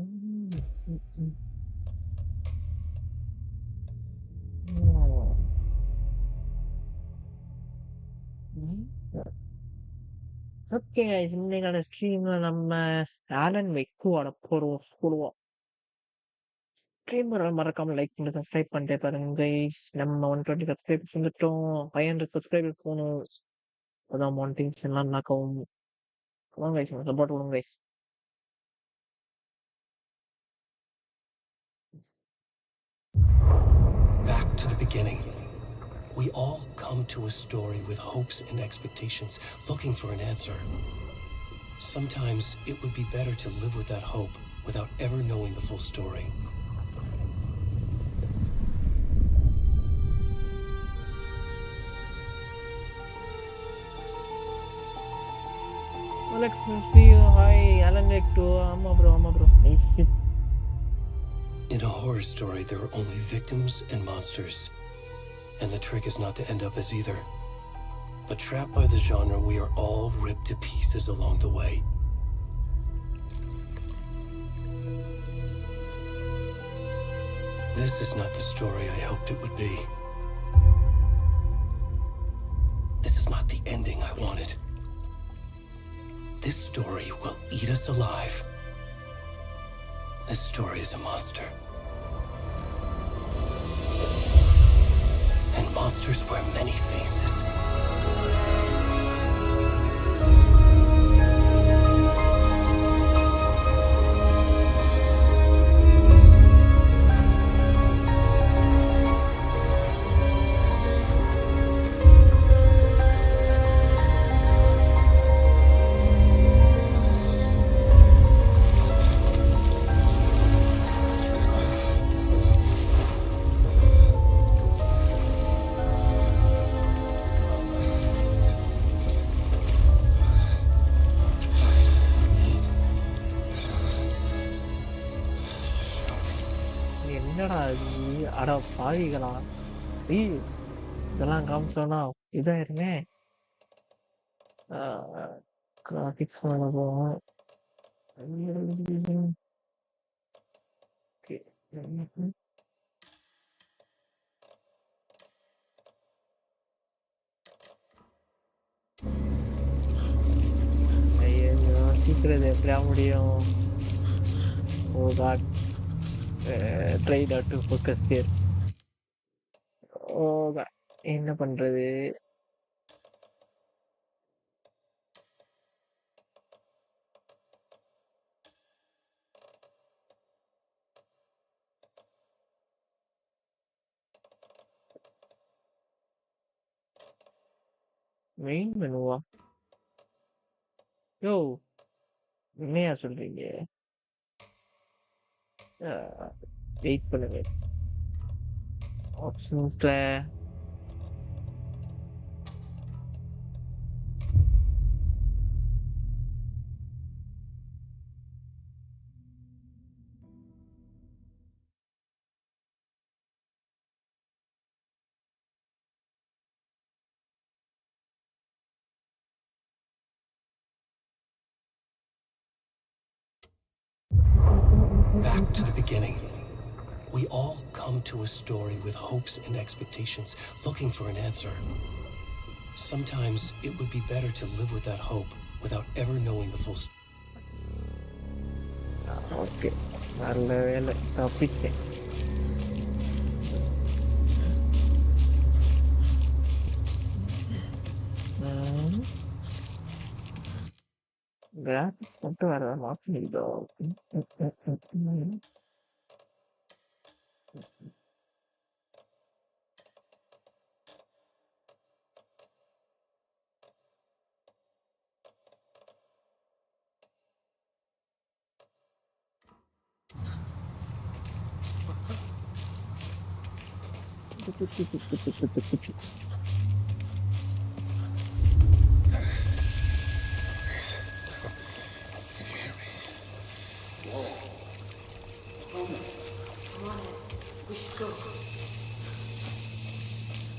ம். ம், ம். ஓ! ம். Okay guys. இன்னைக்கான ஸ்ட்ரீம்ல நம்ம ஆலன் வெக்குவோட போடுவோம். ஸ்ட்ரீமர மறக்காம லைக் பண்ணி சப்ஸ்கிரைப் பண்ணிட்டே பாருங்க கைஸ். நம்ம 120 சப்ஸ்கிரைபர்ஸ் வந்துட்டோம். 500 சப்ஸ்கிரைபர்ஸ் போணும். அதான் மோனிடைசேஷன்லாம் அன்லாக் ஆகும். கமான் கைஸ், சப்போர்ட் கொடுங்க guys. Back to the beginning. We all come to a story with hopes and expectations, looking for an answer. Sometimes it would be better to live with that hope without ever knowing the full story. Alex, see you. Hi, Alan Wake too. ஆமா bro. Nice. In a horror story, there are only victims and monsters. And the trick is not to end up as either. But trapped by the genre, we are all ripped to pieces along the way. This is not the story I hoped it would be. This is not the ending I wanted. This story will eat us alive. This story is a monster. And monsters wear many faces. என்னடா இது? அட பாவிகளா! ஏய், இதெல்லாம் காமிச்சோம்னா இதாயிருமே. Graphics பண்ண போவோம். Okay. ஐயோ, சீக்கிரம் எப்படியா முடியும்? Oh God, try not to focus here. Oh God, என்ன பண்றது? மெயின் மெனுவா? யோ, என்னையா சொல்றீங்க? வெயிட் பண்ணுங்க. ஆப்ஷன்ஸ்ல Back to the beginning. We all come to a story with hopes and expectations, looking for an answer. Sometimes it would be better to live with that hope without ever knowing the full story. Okay, நல்ல வேலை தப்பிச்சேன். Graphics மட்டும் வேற option இதோ.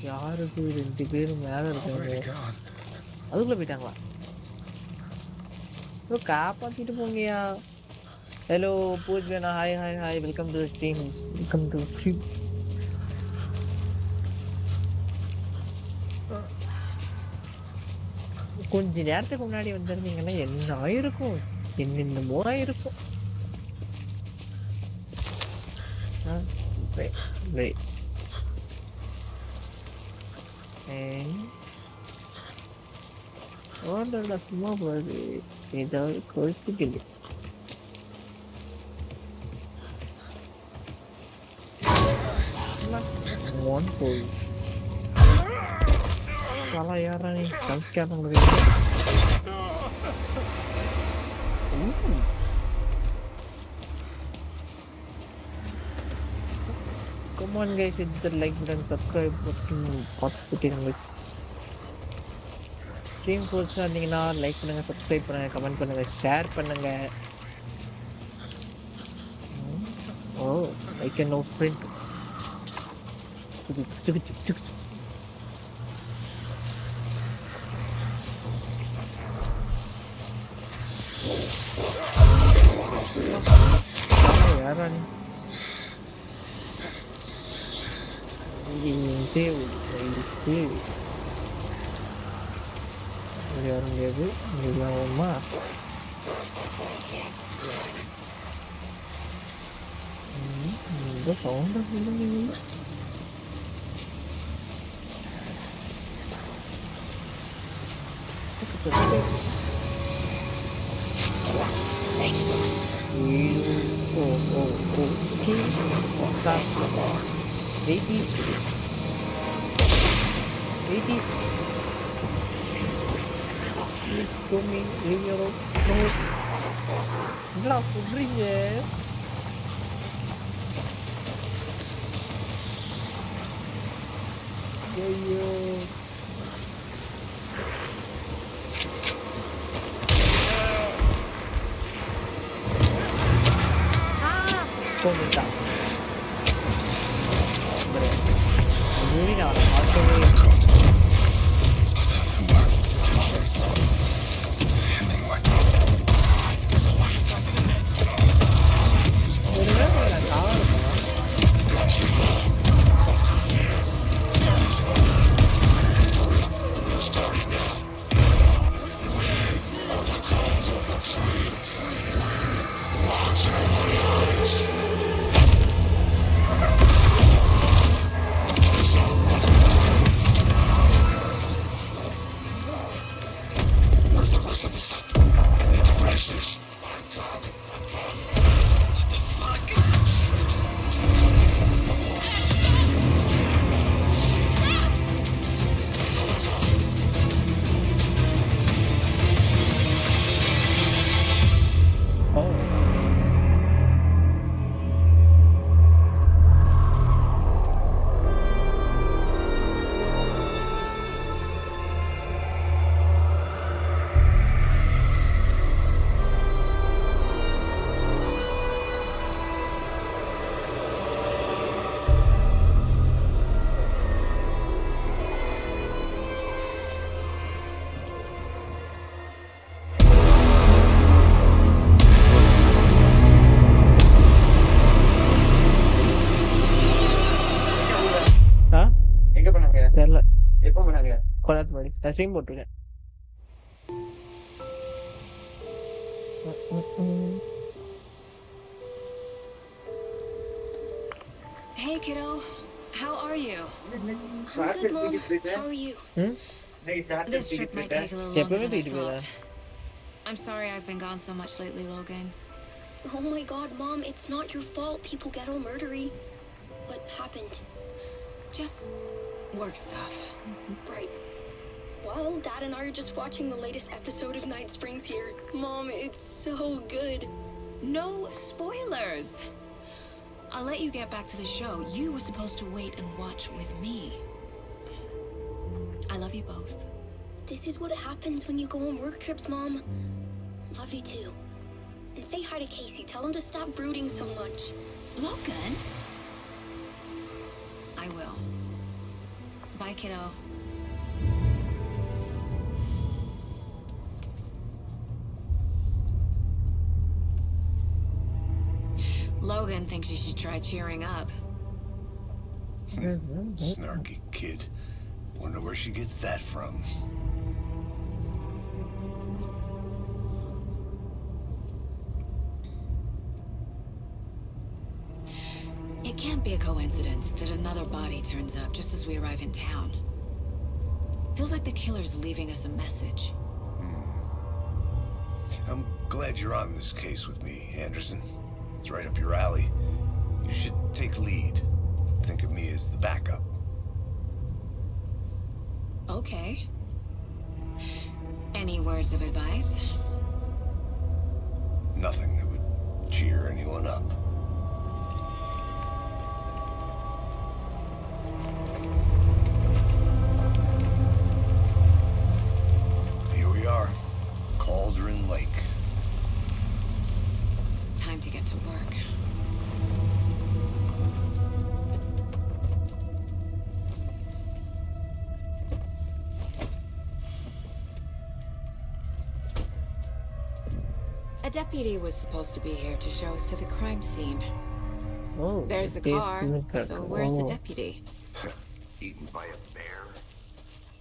யாருக்கு 2 பேரும் மேல இருக்காங்க? அதுக்குள்ள போயிட்டாங்களா? காப்பாத்திட்டு போங்கயா. Hello, Pujana. Hi, hi, hi. Welcome to the stream. Welcome to the stream. கொஞ்ச நேரத்துக்கு முன்னாடி வந்திருந்தீங்கன்னா என்ன ஆயிருக்கும்? என்னென்னமோ ஆயிருக்கும். ஆ, wait, wait. And order சும்மா போகுது. ஏதாவது கொழுப்புக்கிது. ஒன் போய் salah யாரா நீ சம்ஸ்காரம் பண்ணுவீங்க. Come on guys, hit the like button, subscribe button, பட்டுட்டீங்க guys. Stream புதுசா இருந்தீங்கன்னா லைக் பண்ணுங்க, சப்ஸ்கிரைப் பண்ணுங்க, கமெண்ட் பண்ணுங்க, ஷேர் பண்ணுங்க. ஓ ஐ கேன் நோ ஸ்ப்ரிண்ட். யாரா நீ? யாரும் முடியாது. இல்லாம இந்த சவுண்ட் என்னடா சொல்றீங்க? ஐயோ போட்டா நான் பார்க்கவே தெரியல. எப்போ பண்ணாங்க? கொஞ்ச முன்னாடி நான் ஸ்ட்ரீம் போட்டிருக்கேன். Hey kiddo, how are you? I'm good, Mom. How are you? This trip might take a little longer than I thought. I'm sorry I've been gone so much lately, Logan. Oh my God, Mom, it's not your fault. People get all murdery. What happened? Just work stuff. Right. Well, Dad and I are just watching the latest episode of Night Springs here. Mom, it's so good. No spoilers. I'll let you get back to the show. You were supposed to wait and watch with me. I love you both. This is what happens when you go on work trips, Mom. Love you too. And say hi to Casey. Tell him to stop brooding so much. Logan? I will. Bye, kiddo. Logan thinks you should try cheering up. Snarky kid. Wonder where she gets that from. It can't be a coincidence that another body turns up just as we arrive in town. Feels like the killer's leaving us a message. I'm glad you're on this case with me, Anderson. It's right up your alley. You should take lead. Think of me as the backup. Okay. Any words of advice? Nothing that would cheer anyone up. Here we are. Cauldron Lake. Time to get to work. A deputy was supposed to be here to show us to the crime scene. Oh, There's the car, so where's the deputy? Eaten by a bear?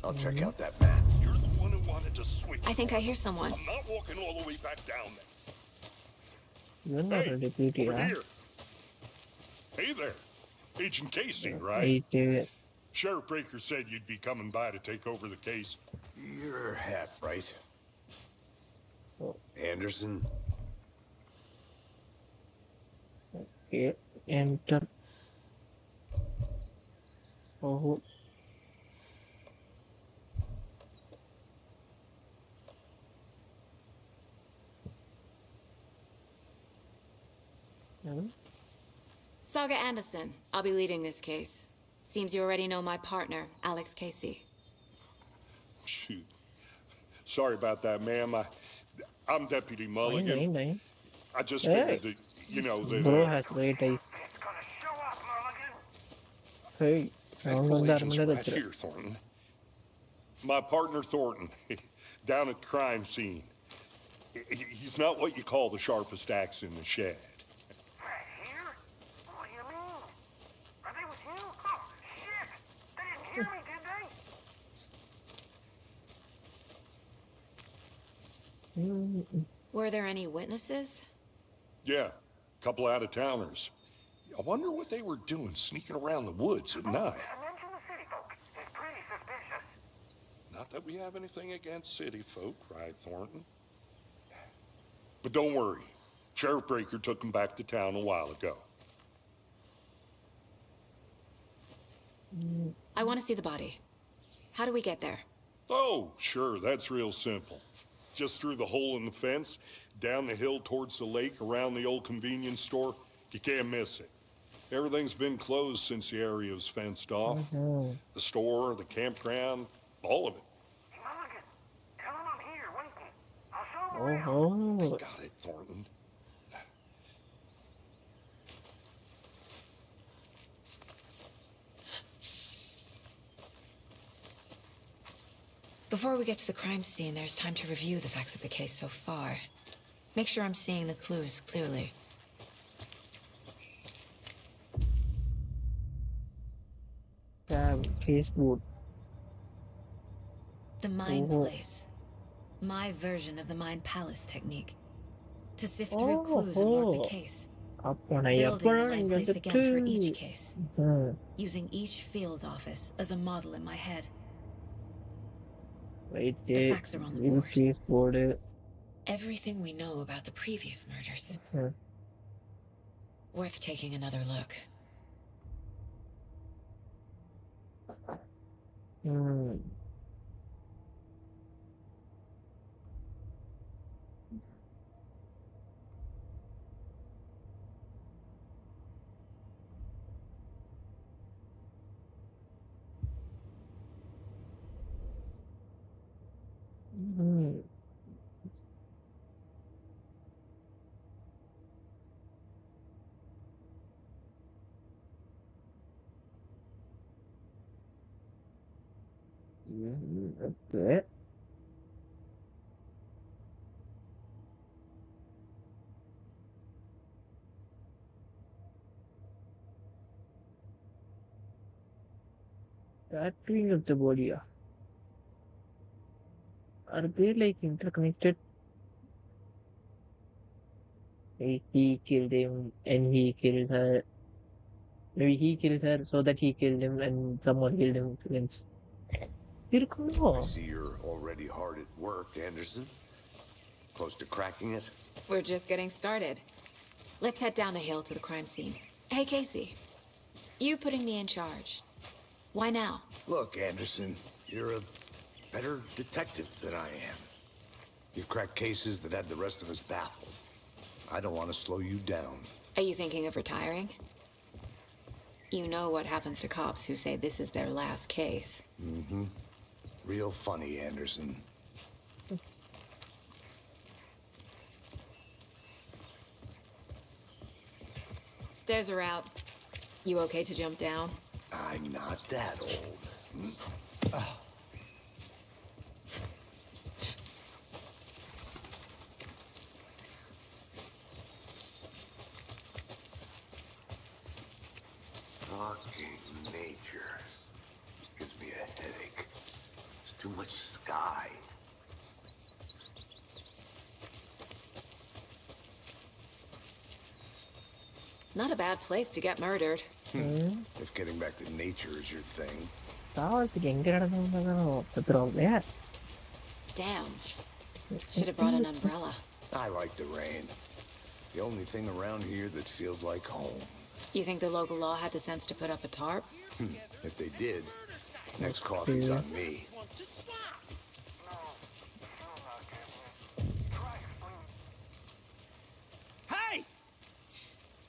I'll check out that map. You're the one who wanted to switch. I think I hear someone. I'm not walking all the way back down there. You're not Hey, a deputy, over huh? here. Hey there. Agent Casey, right? Right. Sheriff Breaker said you'd be coming by to take over the case. You're half right. Oh. Anderson? Okay, enter. Oh. Saga Anderson. I'll be leading this case. Seems you already know my partner, Alex Casey. Shoot. Sorry about that, ma'am. I'm Deputy Mulligan. Nine. I just Hey. figured that, you know, that... Bro has great eyes. Hey, Federal I'm agents right here, Thornton. My partner, Thornton, down at the crime scene. He's not what you call the sharpest axe in the shed. Right here? What do you mean? Are they with you? Oh, shit! They didn't hear me, did they? Were there any witnesses? Yeah, a couple out-of-towners. I wonder what they were doing sneaking around the woods at night. Mention the city folk. It's pretty suspicious. Not that we have anything against city folk, cried Thornton. But don't worry. Sheriff Breaker took them back to town a while ago. I want to see the body. How do we get there? Oh, sure, that's real simple. Just through the hole in the fence, down the hill towards the lake, around the old convenience store. You can't miss it. Everything's been closed since the area was fenced off. The store, the campground, all of it. Mulligan, tell them I'm here, waiting. I'll show them around. They Oh, got it, Thornton. Before we get to the crime scene, there's time to review the facts of the case so far. Make sure I'm seeing the clues clearly. Facebook. The Mind Oh. Place. My version of the Mind Palace technique. To sift through clues and mark the case. Apa Building the Mind Place again for each case. Hmm. Using each field office as a model in my head. Wait, The facts are on the board. Facebook. Everything we know about the previous murders. Hmm. Worth taking another look. Hmm. Hmm. Okay. Tattooing of the body. Are they like interconnected? Like he killed him and he killed her. Maybe he killed her so that he killed him and someone killed him. Means I இருக்குமோ? see you're already hard at work, Anderson. Close to cracking it? We're just getting started. Let's head down the hill to the crime scene. Hey, Casey. You putting me in charge. Why now? Look, Anderson, you're a better detective than I am. You've cracked cases that had the rest of us baffled. I don't want to slow you down. Are you thinking of retiring? You know what happens to cops who say this is their last case. Mm-hmm. Real funny, Anderson. Stairs are out. You okay to jump down? I'm not that old. Fucking nature. Gives me a headache. There's too much sky. Not a bad place to get murdered. If getting back to nature is your thing. சாவறதுக்கு எங்க நடந்தாலும் சத்துருவோம் இல்லையா? Damn. Should have brought an umbrella. I like the rain. The only thing around here that feels like home. You think the local law had the sense to put up a tarp? If they did, next coffee's on me. Hey!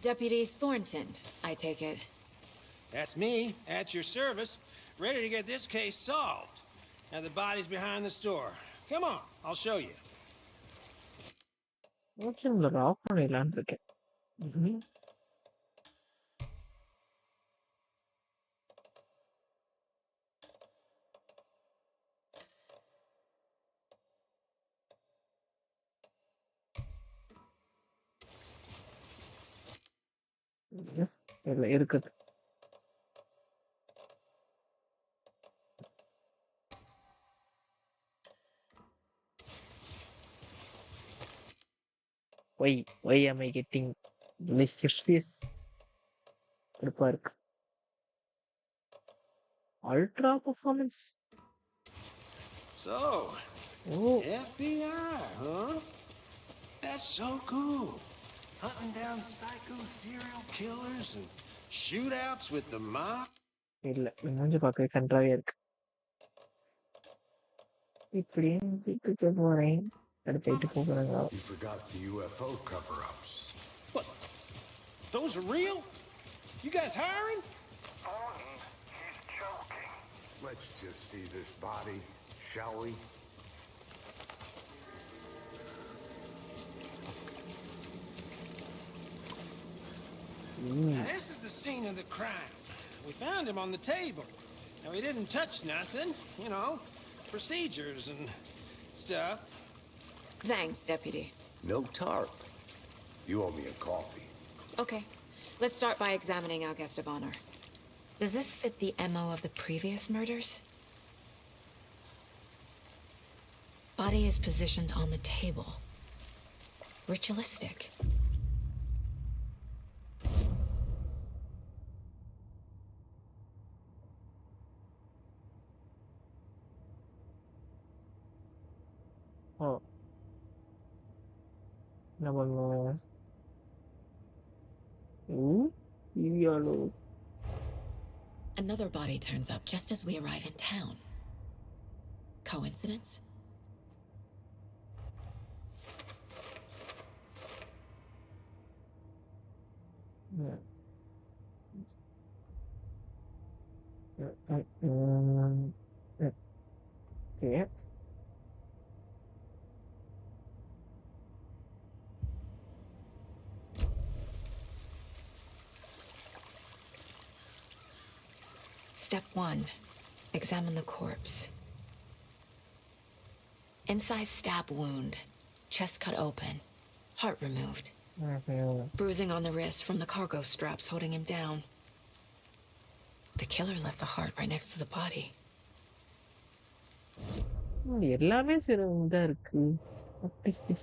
Deputy Thornton, I take it. That's me, at your service, ready to get this case solved. Now the body's behind the store. Come on, I'll show you. ஆப்ஷன்ல of பண்ணிடலான்னு இருக்கேன். இல்ல இருக்குது. Why am I getting delicious fish? கடுப்பா இருக்கு. Ultra performance. So, Oh, FBI, huh? That's so cool. Hunting down psycho serial killers and shootouts with the mob. இல்ல மூஞ்சி பார்க்க கன்றாவே இருக்கு. இப்படியே வீட்டுக்கு போறேன். அடுத்து போகிறாங்க. You forgot the UFO cover-ups. What? Those are real? You guys hiring? He's joking. Let's just see this body, shall we? Now, this is the scene of the crime. We found him on the table. Now, he didn't touch nothing, you know, procedures and stuff. Thanks, Deputy. No tarp. You owe me a coffee. Okay, let's start by examining our guest of honor. Does this fit the MO of the previous murders? Body is positioned on the table. Ritualistic. ஓ என்ன பண்ணுவோம்? இவ்வியாலோ Another body turns up just as we arrive in town. Coincidence? Okay. Step 1. Examine the corpse. Incised stab wound. Chest cut open. Heart removed. Bruising on the wrist from the cargo straps holding him down. The killer left the heart right next to the body. எல்லாமே சரி இதா இருக்கு. What is this?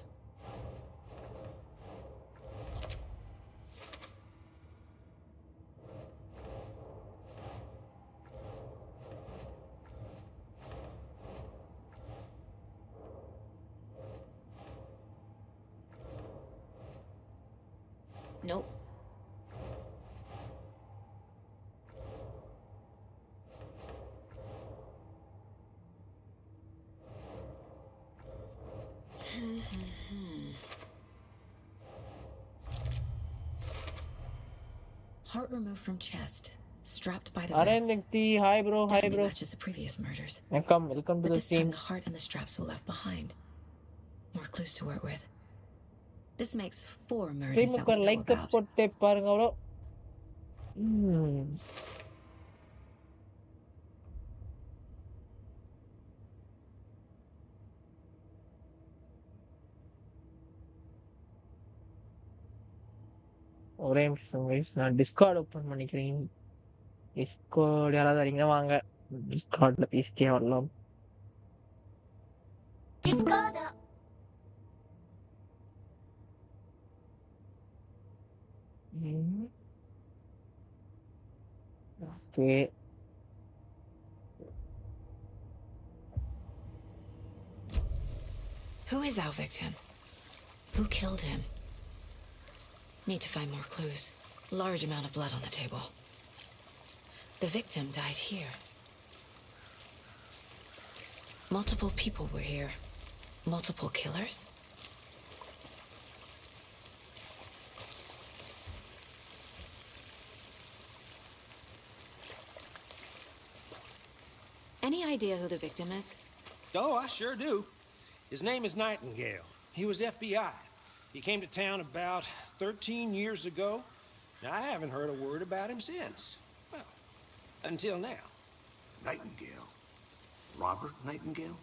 Nope. Heart removed from chest, strapped by the wrist. RNXT, hi bro, hi Definitely bro. matches the previous murders. Welcome to But the this time stream. the heart and the straps were left behind. More clues to work with. This makes 4 murders that ஸ்ட்ரீமுக்கு we know like about. போட்டு பாருங்க bro. ஒரே நிமிஷம் guys, நான் Discord open பண்ணிக்கிறேன். Discord யாராவது வரீங்க வாங்க, டிஸ்கார்ட்ல பேசிட்டே வரலாம். Okay, Who is our victim? Who killed him? Need to find more clues. Large amount of blood on the table. The victim died here. Multiple people were here. Multiple killers? Any idea who the victim is? Oh, I sure do. His name is Nightingale. He was FBI. He came to town about 13 years ago. Now, I haven't heard a word about him since. Well, until now. Nightingale? Robert Nightingale?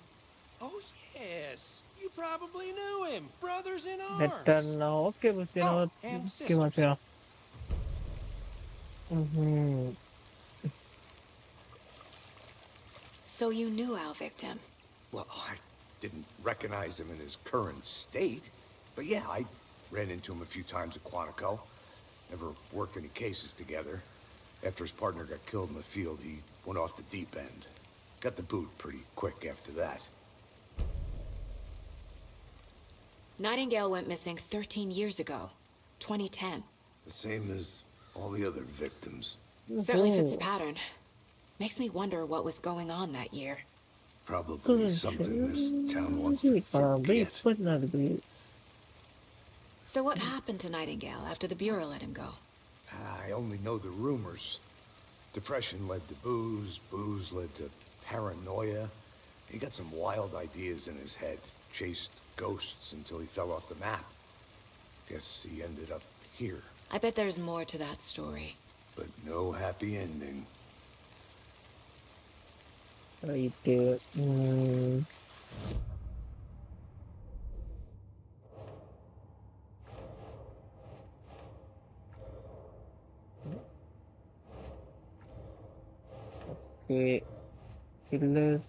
Oh, yes. You probably knew him. Brothers in better arms. now. Okay, but you know, and okay, sisters. but you know. So you knew our victim? Well, I didn't recognize him in his current state. But yeah, I ran into him a few times at Quantico. Never worked any cases together. After his partner got killed in the field, he went off the deep end. Got the boot pretty quick after that. Nightingale went missing 13 years ago, 2010. The same as all the other victims. Certainly fits the pattern. Makes me wonder what was going on that year. Probably something this town wants to forget. So what happened to Nightingale after the Bureau let him go? I only know the rumors. Depression led to booze, booze led to paranoia. He got some wild ideas in his head, chased ghosts until he fell off the map. Guess he ended up here. I bet there's more to that story. But no happy ending. Right. Okay. Killers.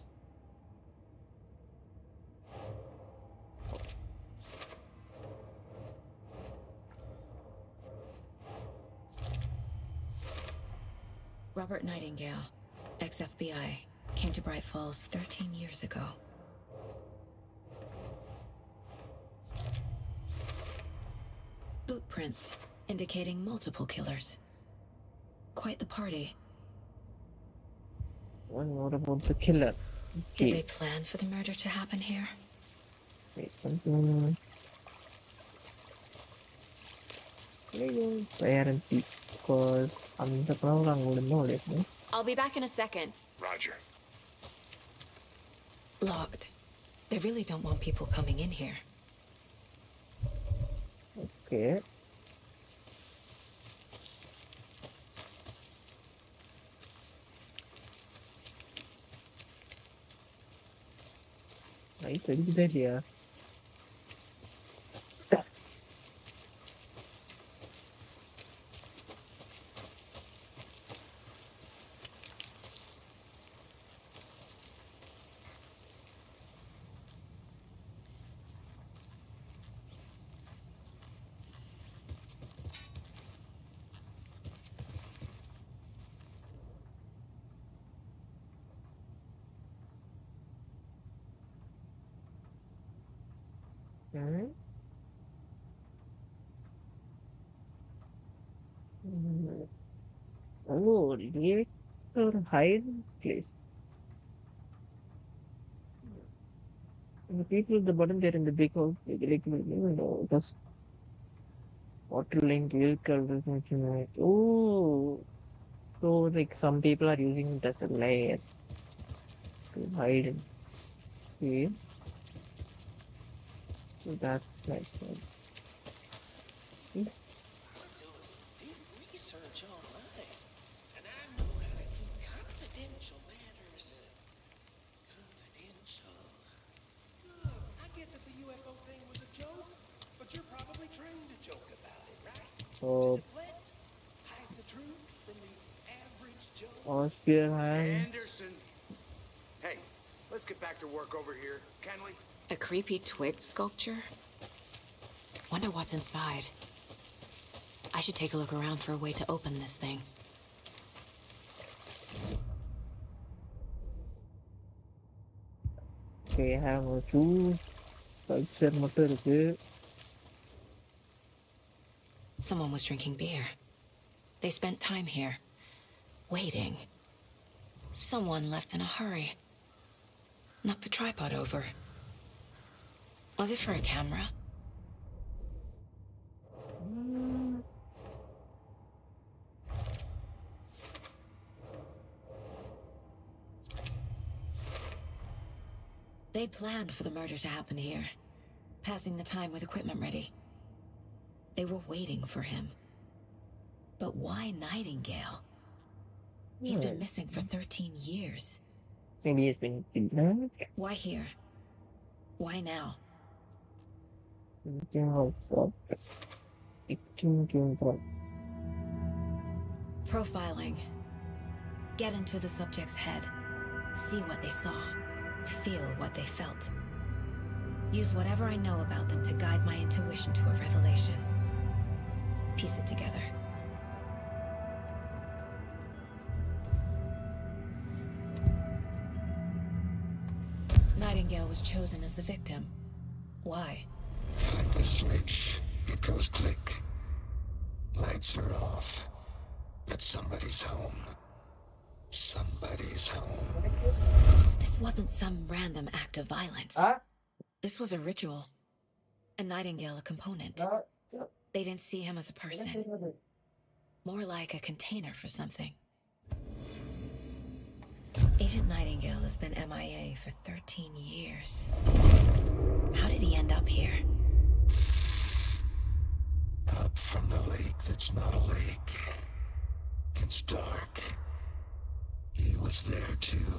Robert Nightingale, ex-FBI, came to Bright Falls 13 years ago. Boot prints indicating multiple killers. Quite the party. What about the killer? Did they plan for the murder to happen here? Wait, something. Try and see, because I'm the program wouldn't know it. No? I'll be back in a second. Roger. Locked. They really don't want people coming in here. Okay. Nice, very good idea. Hmm? Mm. Oh, lyric or hiding place. The people at the bottom there in the big house, like, just water link, lyrical, like, oh, so like some people are using it as a layer to hide. Okay, so that's nice. Yes. Did research online, and I know how to keep confidential matters confidential. Look, I get that the UFO thing was a joke, but you're probably trained to joke about it, right? To So, deflect, hide the truth from the average Joe. wash your hands. Anderson! Hey, let's get back to work over here, can we? A creepy twig sculpture? Wonder what's inside. I should take a look around for a way to open this thing. Okay, I have a two culture மட்டும் இருக்கு. Someone was drinking beer. They spent time here, waiting. Someone left in a hurry. Knocked the tripod over. Was it for a camera? They planned for the murder to happen here, passing the time with equipment ready. They were waiting for him. But why Nightingale? He's been missing for 13 years. Maybe it's been kidnapped. Why here? Why now? Profiling. Get into the subject's head. See what they saw. Feel what they felt. Use whatever I know about them to guide my intuition to a revelation. Piece it together. Nightingale was chosen as the victim. Why? Flip the switch. It goes click. Lights are off. But somebody's home. Somebody's home. This wasn't some random act of violence. This was a ritual. And Nightingale a component. They didn't see him as a person. More like a container for something. Agent Nightingale has been MIA for 13 years. How did he end up here? Up from the lake that's not a lake. It's dark. He was there too.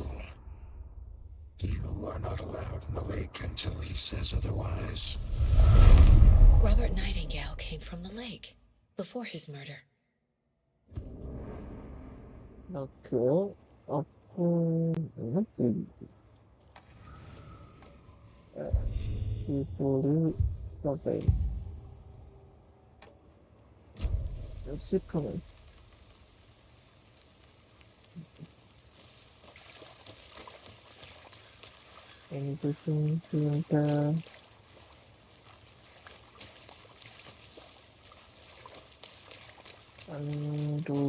You are not allowed in the lake until he says otherwise. Robert Nightingale came from the lake before his murder. Okay. இப்போது சிக்கணும் anything to undo.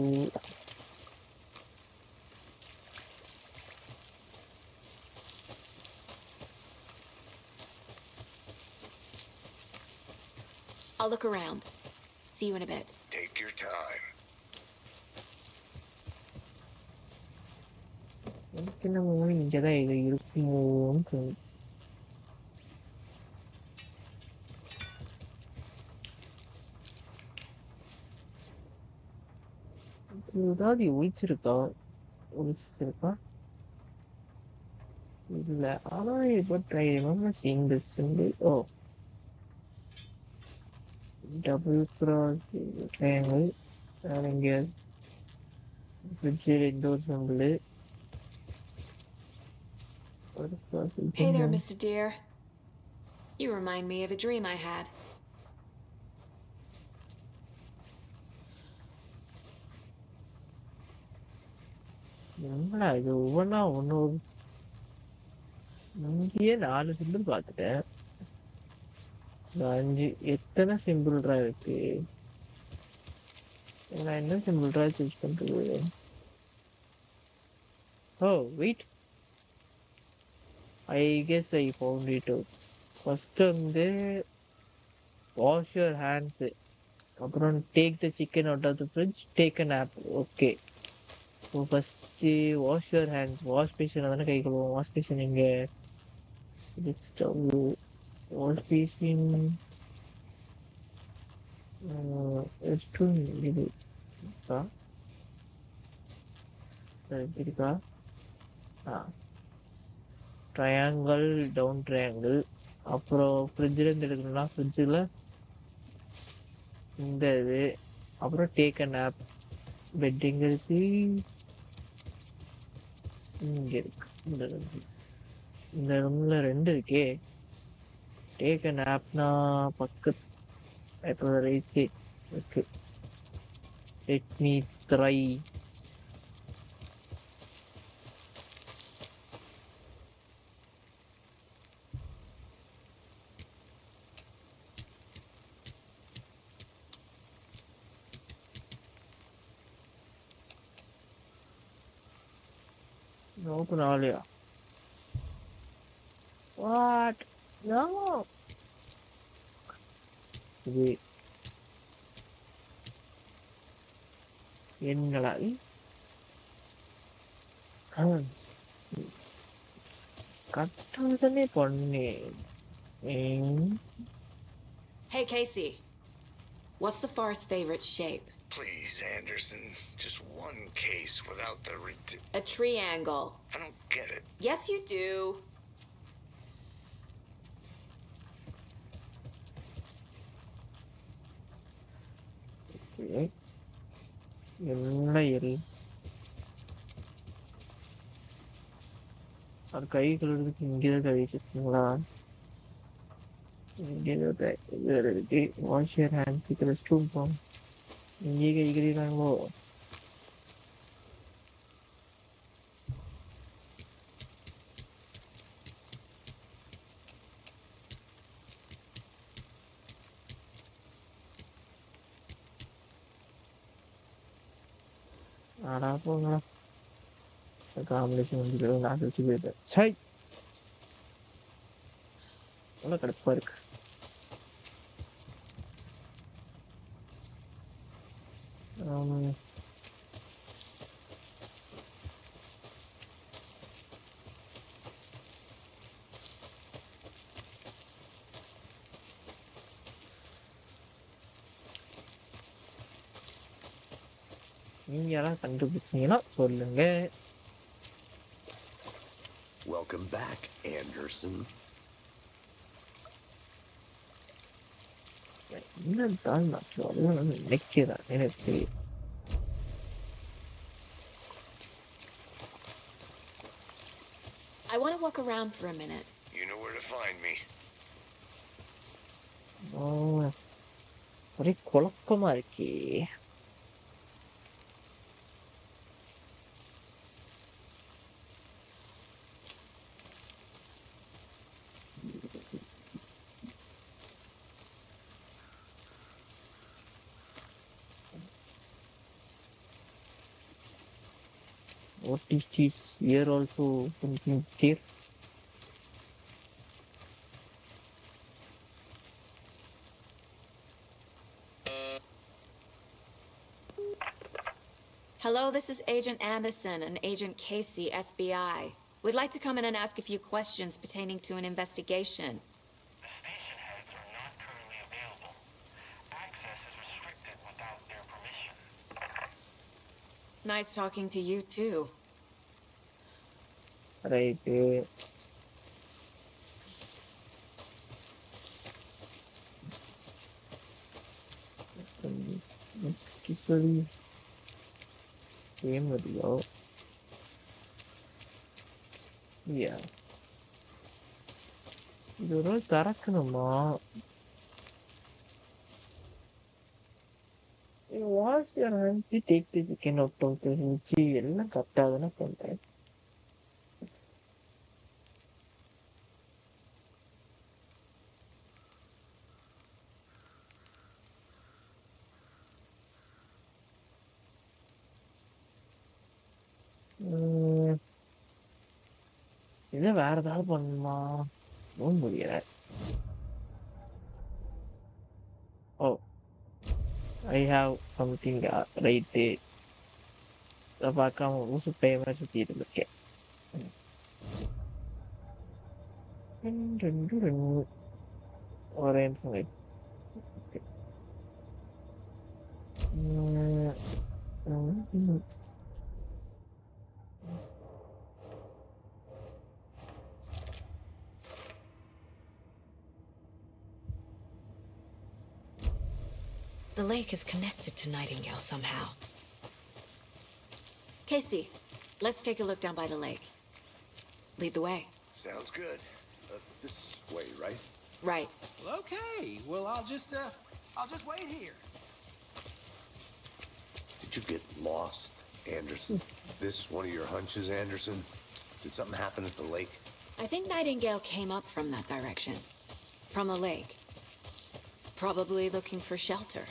I'll look around. See you in a bit. Take your time. எனக்கு என்னமோ இங்கதான் இது இருக்குமோன்னு தோணுது. ஏதாவது ஒழிச்சிருக்கா இல்ல ஆனா but I remember seeing this simple. Oh double cross triangle இங்க ஃப்ரிட்ஜில் இந்த ஒரு simple. Hey there, Mr. Deer. You remind me of a dream I had. என்னடா இது ஒவ்வொன்றா ஒன்று இங்கேயே 4 சிம்பிள் பார்த்துட்டேன். இந்த 5 எத்தனை சிம்பிள்ரா இருக்கு? நான் என்ன சிம்பிள்ரா சூஸ் பண்றது? Oh wait, I guess I found it out. First வந்து வாஷ் யுவர் ஹேண்ட்ஸ், அப்புறம் take the chicken out of the fridge, take a nap. Okay, so first wash your hands, wash பேஷனில் தானே கை கழுவோம். வாஷ் பேஷன் எங்கே? Stove, wash basin, restroom இது இருக்கா? இருக்கா? Triangle, down triangle. அப்புறம் ஃப்ரிட்ஜில் இருந்து எடுக்கணும்னா ஃப்ரிட்ஜில் இந்த இது. அப்புறம் டேக் அ நேப். பெட் எங்கே இருக்கு? இங்கே இருக்கு. இந்த ரூம்ல 2 இருக்கே. டேக் அ நேப்னா பக்கத்து இப்போ ரைட் சைட் இருக்கு. Let me try. ஓப்பன் ஆகலையா? வாட்? நோ. இது என்னடா? கட்டாதானே பண்ணேன். Hey, Casey. What's the far's favorite shape? Please, Anderson. Just one case without the A triangle. I don't get it. Yes, you do. என்ன L அது கை கழுவுறதுக்கு இங்கேதான் கழுவிச்சுங்களா? இங்கே இருக்கு. Wash your hands, rest room போம். இங்கே கை கழுவிறாங்களோ? ஆடா போங்களா, காம்பினேஷன் வந்து நான் வச்சு போயிட்டேன். சை, நல்லா கடுப்பா இருக்கு. நீங்க யாராவது கண்டுபிடிச்சீங்கன்னா சொல்லுங்க. Welcome back, Anderson. என்னதான் நான் சொல்லணும்னு நினைக்கிறேன் எனக்கு தெரியும். I want to walk around for a minute. You know where to find me. ஒரே குழப்பமா இருக்கே. What is this? Here also something here. Hello, this is Agent Anderson and Agent Casey, FBI. We'd like to come in and ask a few questions pertaining to an investigation. The station heads are not currently available. Access is restricted without their permission. Nice talking to you, too. Right. Game video. Yeah. இது ஒரு நாள் திறக்கணுமா? Wash your hands, take the chicken out of the fridge, எல்லாம் கரெக்டாக தானே பண்ணுறேன். இதை வேற ஏதாவது பண்ணுமா? ஒன்றும் முடியல. ஓ, ஐ ஹாவ் சம்திங் ரைட்டு. அதை பார்க்காம ஊசு பேய் சுற்றிட்டு இருக்கேன். ஒரே நிமிஷம் wait. ம், ம், ம். The lake is connected to Nightingale somehow. Casey, let's take a look down by the lake. Lead the way. Sounds good. This way, right? Right. Well, okay. Well, I'll just wait here. Did you get lost, Anderson? This one of your hunches, Anderson? Did something happen at the lake? I think Nightingale came up from that direction. From the lake. Probably looking for shelter.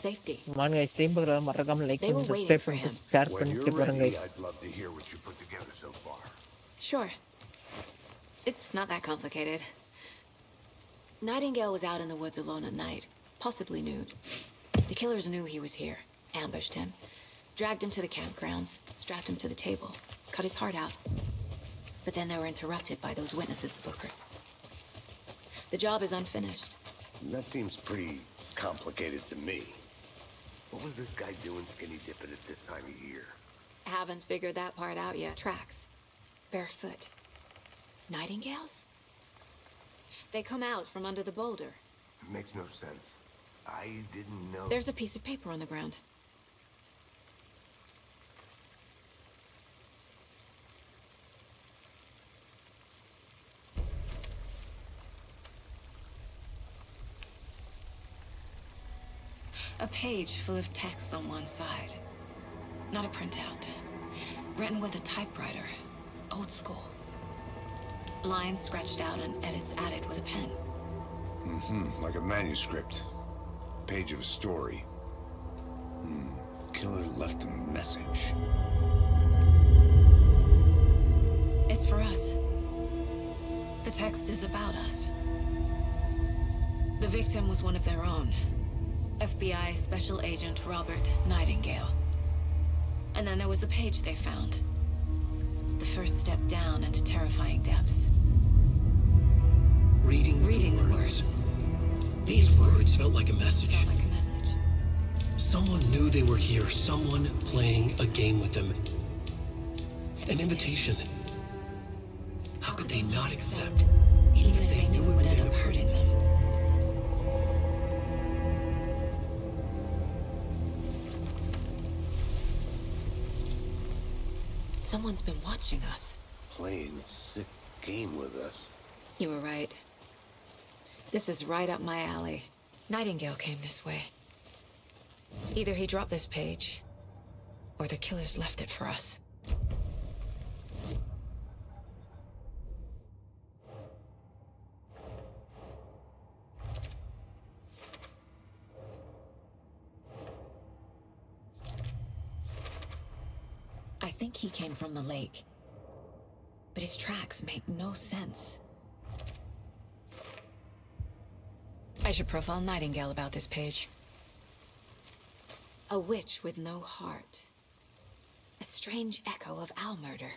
Safety. வாங்க guys, stream பார்க்குறவங்க மறக்காம like They were பண்ணி waiting subscribe for பண்ணிட்டு him. Share When பண்ணிட்டு you're பாருங்க ready, guys. I'd love to hear what you put together so far. Sure. It's not that complicated. Nightingale was out in the woods alone at night, possibly nude. The killers knew he was here, ambushed him, dragged him to the campgrounds, strapped him to the table, cut his heart out. But then they were interrupted by those witnesses, the Bookers. The job is unfinished. That seems pretty complicated to me. What was this guy doing skinny dipping at this time of year? Haven't figured that part out yet. Tracks. Barefoot. Nightingales? They come out from under the boulder. Makes no sense. I didn't know. There's a piece of paper on the ground. A page full of text on one side. Not a printout. Written with a typewriter. Old school. Lines scratched out and edits added with a pen. Like a manuscript. Page of a story. Killer left a message. It's for us. The text is about us. The victim was one of their own. FBI Special Agent Robert Nightingale. And then there was the page they found. The first step down into terrifying depths. Reading Reading the words. These words felt like a message. Felt like a message. Someone knew they were here. Someone playing a game with them. An invitation. How could they not accept? Even if they knew it would end up hurting them. Someone's been watching us. Playing a sick game with us. You were right. This is right up my alley. Nightingale came this way. Either he dropped this page, or the killers left it for us. I think he came from the lake. But his tracks make no sense. I should profile Nightingale about this page. A witch with no heart. A strange echo of owl murder.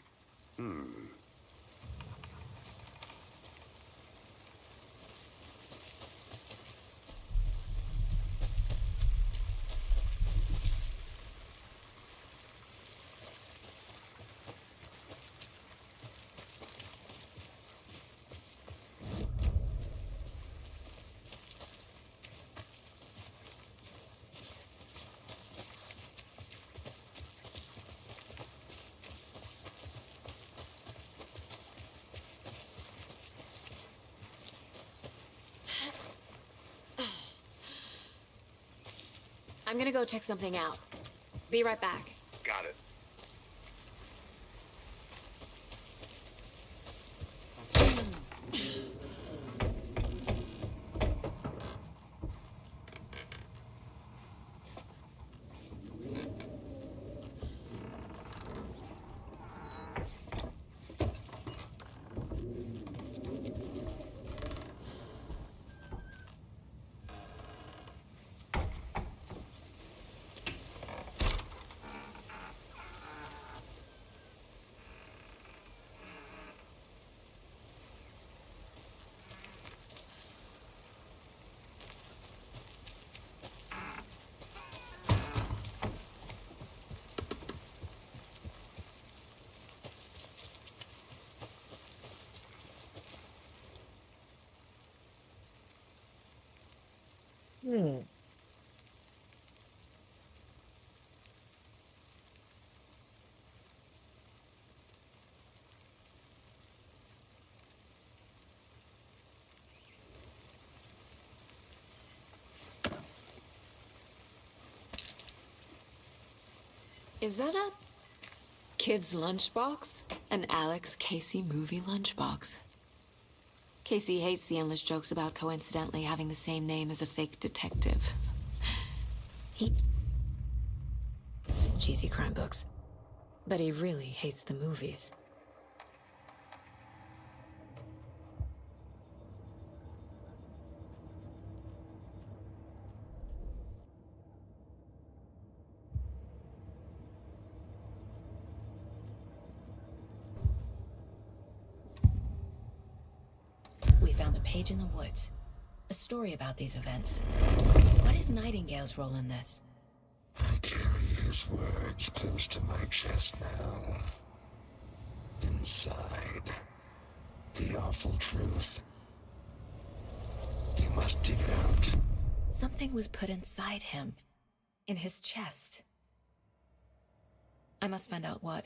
I'm gonna go check something out. Be right back. Got it. Is that a kid's lunchbox? An Alex Casey movie lunchbox. Casey hates the endless jokes about coincidentally having the same name as a fake detective. He... cheesy crime books. But he really hates the movies. We found a page in the woods. A story about these events. What is Nightingale's role in this? I carry his words close to my chest now. Inside, the awful truth. You must dig it out. Something was put inside him. In his chest. I must find out what.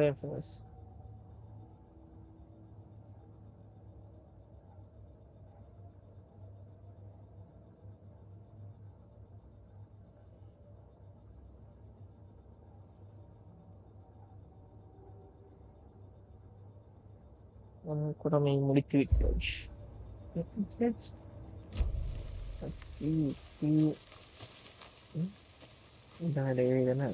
Reference. Kurame முடித்து விட்டோம். Let's இதானே இதென்ன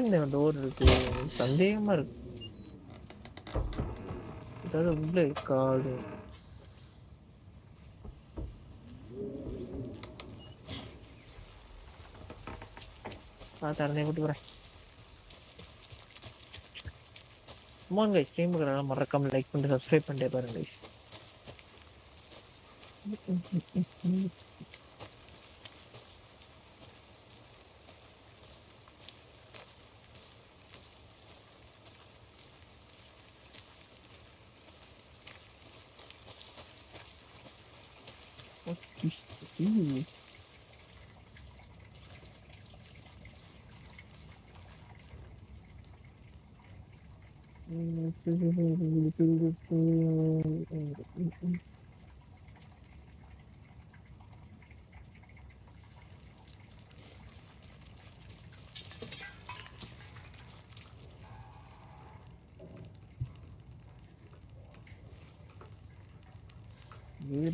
இந்த door இருக்கு சந்தேகமா இருக்கு ஏதாவது உள்ள இருக்காது திறந்தே கூட்டி போறேன் ஆமாங்க ஸ்ட்ரீமுக்கு மறக்காம லைக் பண்ணிட்டு சப்ஸ்கிரைப் பண்ணிட்டே பாருங்க guys. What is this?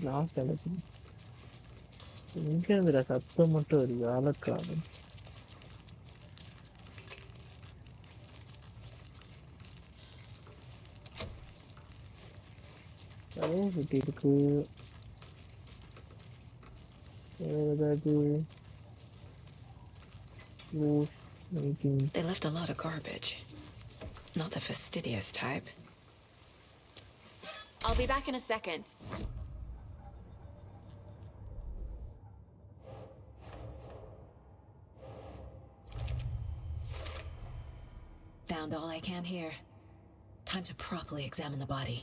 Last election எங்க இருந்துடா சத்தம் மட்டும் ஒரு ஆளக்காது சுட்டி இருக்கு ஏதாவது They left a lot of garbage. Not the fastidious type. I'll be back in a second. Found all I can here. Time to properly examine the body.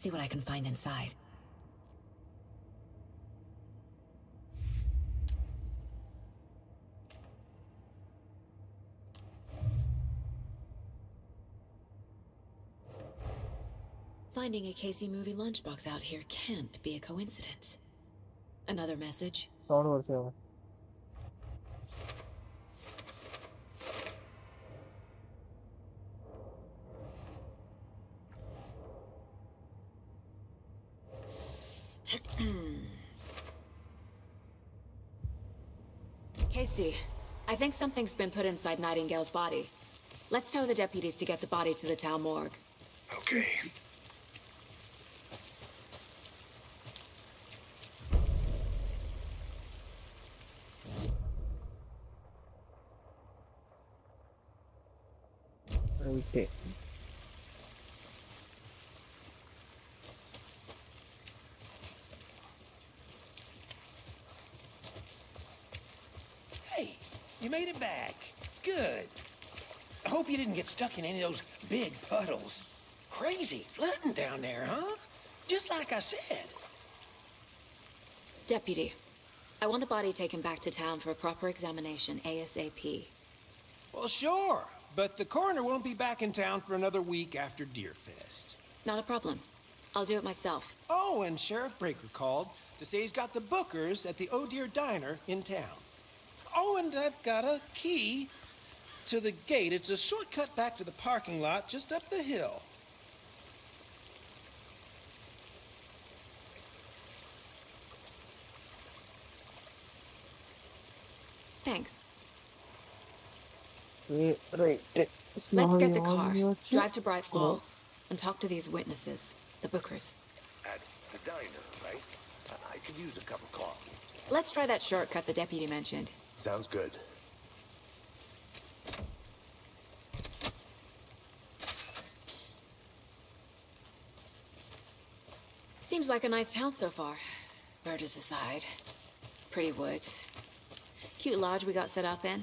See what I can find inside. Finding a Casey movie lunchbox out here can't be a coincidence. Another message. Sound வருது Casey, I think something's been put inside Nightingale's body. Let's tell the deputies to get the body to the town morgue. Okay. Okay. Hey, you made it back. Good. I hope you didn't get stuck in any of those big puddles. Crazy flooding down there, huh? Just like I said. Deputy, I want the body taken back to town for a proper examination, ASAP. Well, sure. But the coroner won't be back in town for another week after Deerfest. Not a problem. I'll do it myself. Oh, and Sheriff Breaker called to say he's got the Bookers at the Oh Dear Diner in town. Oh, and I've got a key to the gate. It's a shortcut back to the parking lot just up the hill. Thanks. Right. Let's get the car, drive to Bright Falls, and talk to these witnesses, the Bookers. At the diner, right? I could use a cup of coffee. Let's try that shortcut the deputy mentioned. Sounds good. Seems like a nice town so far. Murders aside. Pretty woods. Cute lodge we got set up in.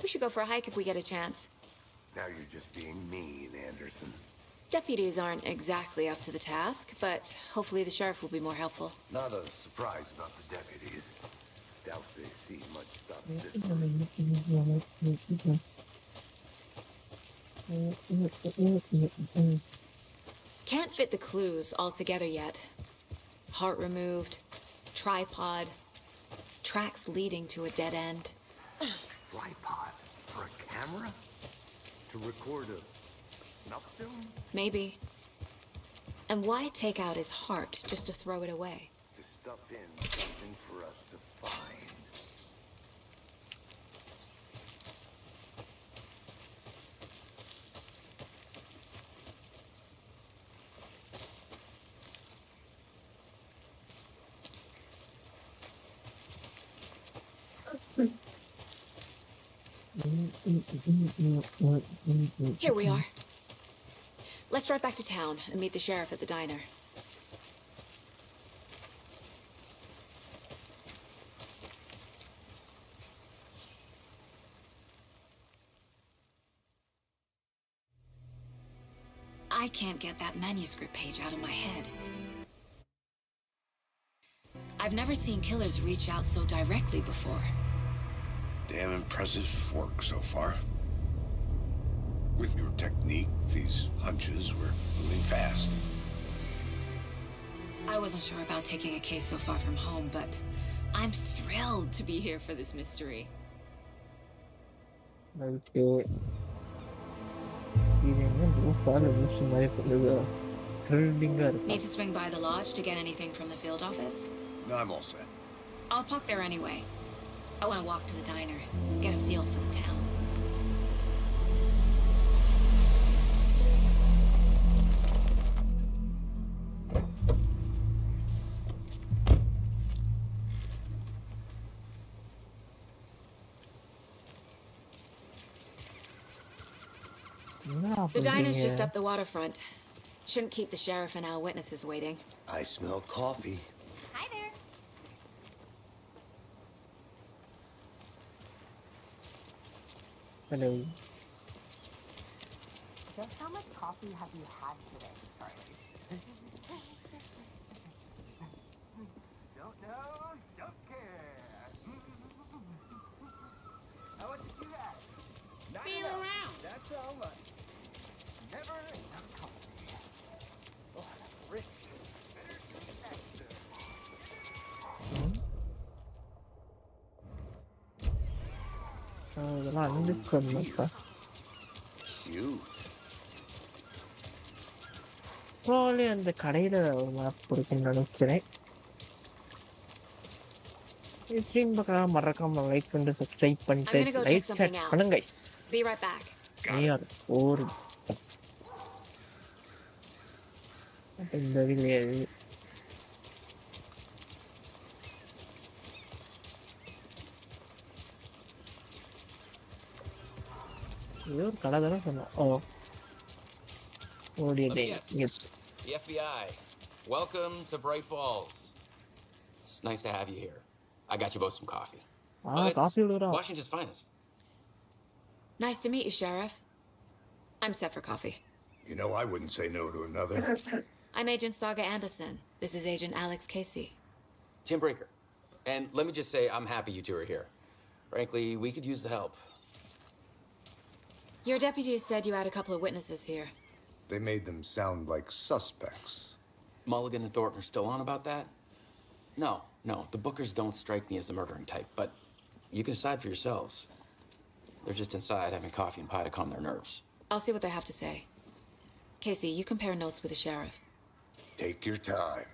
We should go for a hike if we get a chance. Now you're just being mean, Anderson. Deputies aren't exactly up to the task, but hopefully the sheriff will be more helpful. Not a surprise about the deputies. Doubt they see much stuff this person. Can't fit the clues all together yet. Heart removed, tripod, tracks leading to a dead end. Tripod? For a camera? To record a snuff film? Maybe. And why take out his heart just to throw it away? To stuff in something for us to find. Here we are. Let's drive back to town and meet the sheriff at the diner. I can't get that manuscript page out of my head. I've never seen killers reach out so directly before. Damn impressive work so far. With your technique, these hunches were moving fast. I wasn't sure about taking a case so far from home, but I'm thrilled to be here for this mystery. Okay. Need to swing by the lodge to get anything from the field office? No, I'm all set. I'll park there anyway. I want to walk to the diner, get a feel for the town. The diner's just up the waterfront. Shouldn't keep the sheriff and our witnesses waiting. I smell coffee. Hi there. Hello. Just how much coffee have you had today, Charlie? Don't know, don't care. How much did you have? Feel around. That's how much. Never enough coffee. Oh, rich. Better drink extra. இதெல்லாம் அனுப்பிக்கணும்ப்பா. Cute. probably அந்த கடையில ஒரு map இருக்குன்னு நினைக்கிறேன். Stream பார்க்கலாம் மறக்காம like பண்ணிட்டு subscribe பண்ணிட்டு I'm gonna go check like something set out. பண்ணுங்க. Be right back. நீயார் ஒரு இந்த வீடியோ ஏதோ ஒரு கடை தானே சொன்னோம். ஓ ஓடிய டே S The FBI. Welcome to Bright Falls. It's nice to have you here. I got you both some coffee. Coffee விடுறா. Washington's finest. Nice to meet you, Sheriff. I'm set for coffee. You know, I wouldn't say no to another. I'm Agent Saga Anderson. This is Agent Alex Casey. Tim Breaker. And let me just say, I'm happy you two are here. Frankly, we could use the help. Your deputies said you had a couple of witnesses here. They made them sound like suspects. Mulligan and Thornton are still on about that? No, the Bookers don't strike me as the murdering type, but you can decide for yourselves. They're just inside having coffee and pie to calm their nerves. I'll see what they have to say. Casey, you compare notes with the sheriff. Take your time.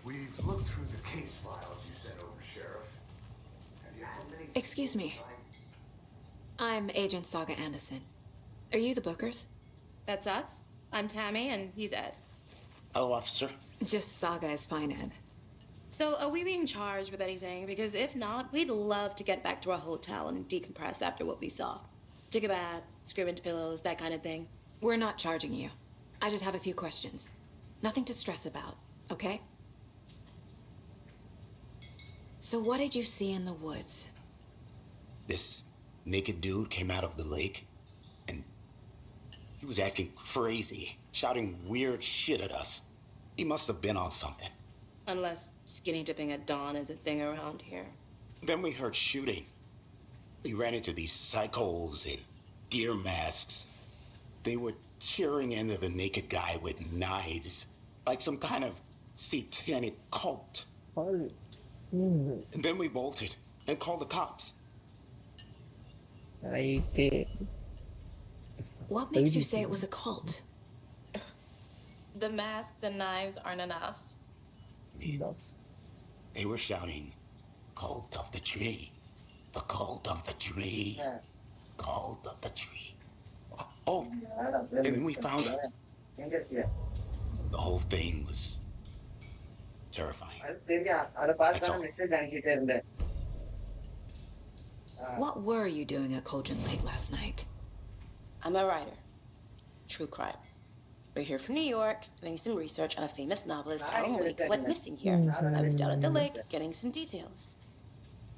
We've looked through the case files you sent over, Sheriff. Have you had many... Excuse me. I'm Agent Saga Anderson. Are you the Bookers? That's us. I'm Tammy, and he's Ed. Hello, officer. Just Saga is fine, Ed. So, are we being charged with anything? Because if not, we'd love to get back to our hotel and decompress after what we saw. Take a bath, scream into pillows, that kind of thing. We're not charging you. I just have a few questions. Nothing to stress about, okay? So what did you see in the woods? This naked dude came out of the lake, and he was acting crazy, shouting weird shit at us. He must have been on something. Unless skinny dipping at dawn is a thing around here. Then we heard shooting. We ran into these psychos in deer masks. They were tearing into the naked guy with knives, like some kind of satanic cult. And then we bolted and called the cops. What makes you say it was a cult? The masks and knives aren't enough. They were shouting, "Cult of the tree, the cult of the tree, cult of the tree." Oh, and then we found out. The whole thing was terrifying. That's all. What were you doing at Cauldron Lake last night? I'm a writer. True crime. We're here from New York, doing some research on a famous novelist, Alan Wake, who went missing here. I was down at the lake, getting some details.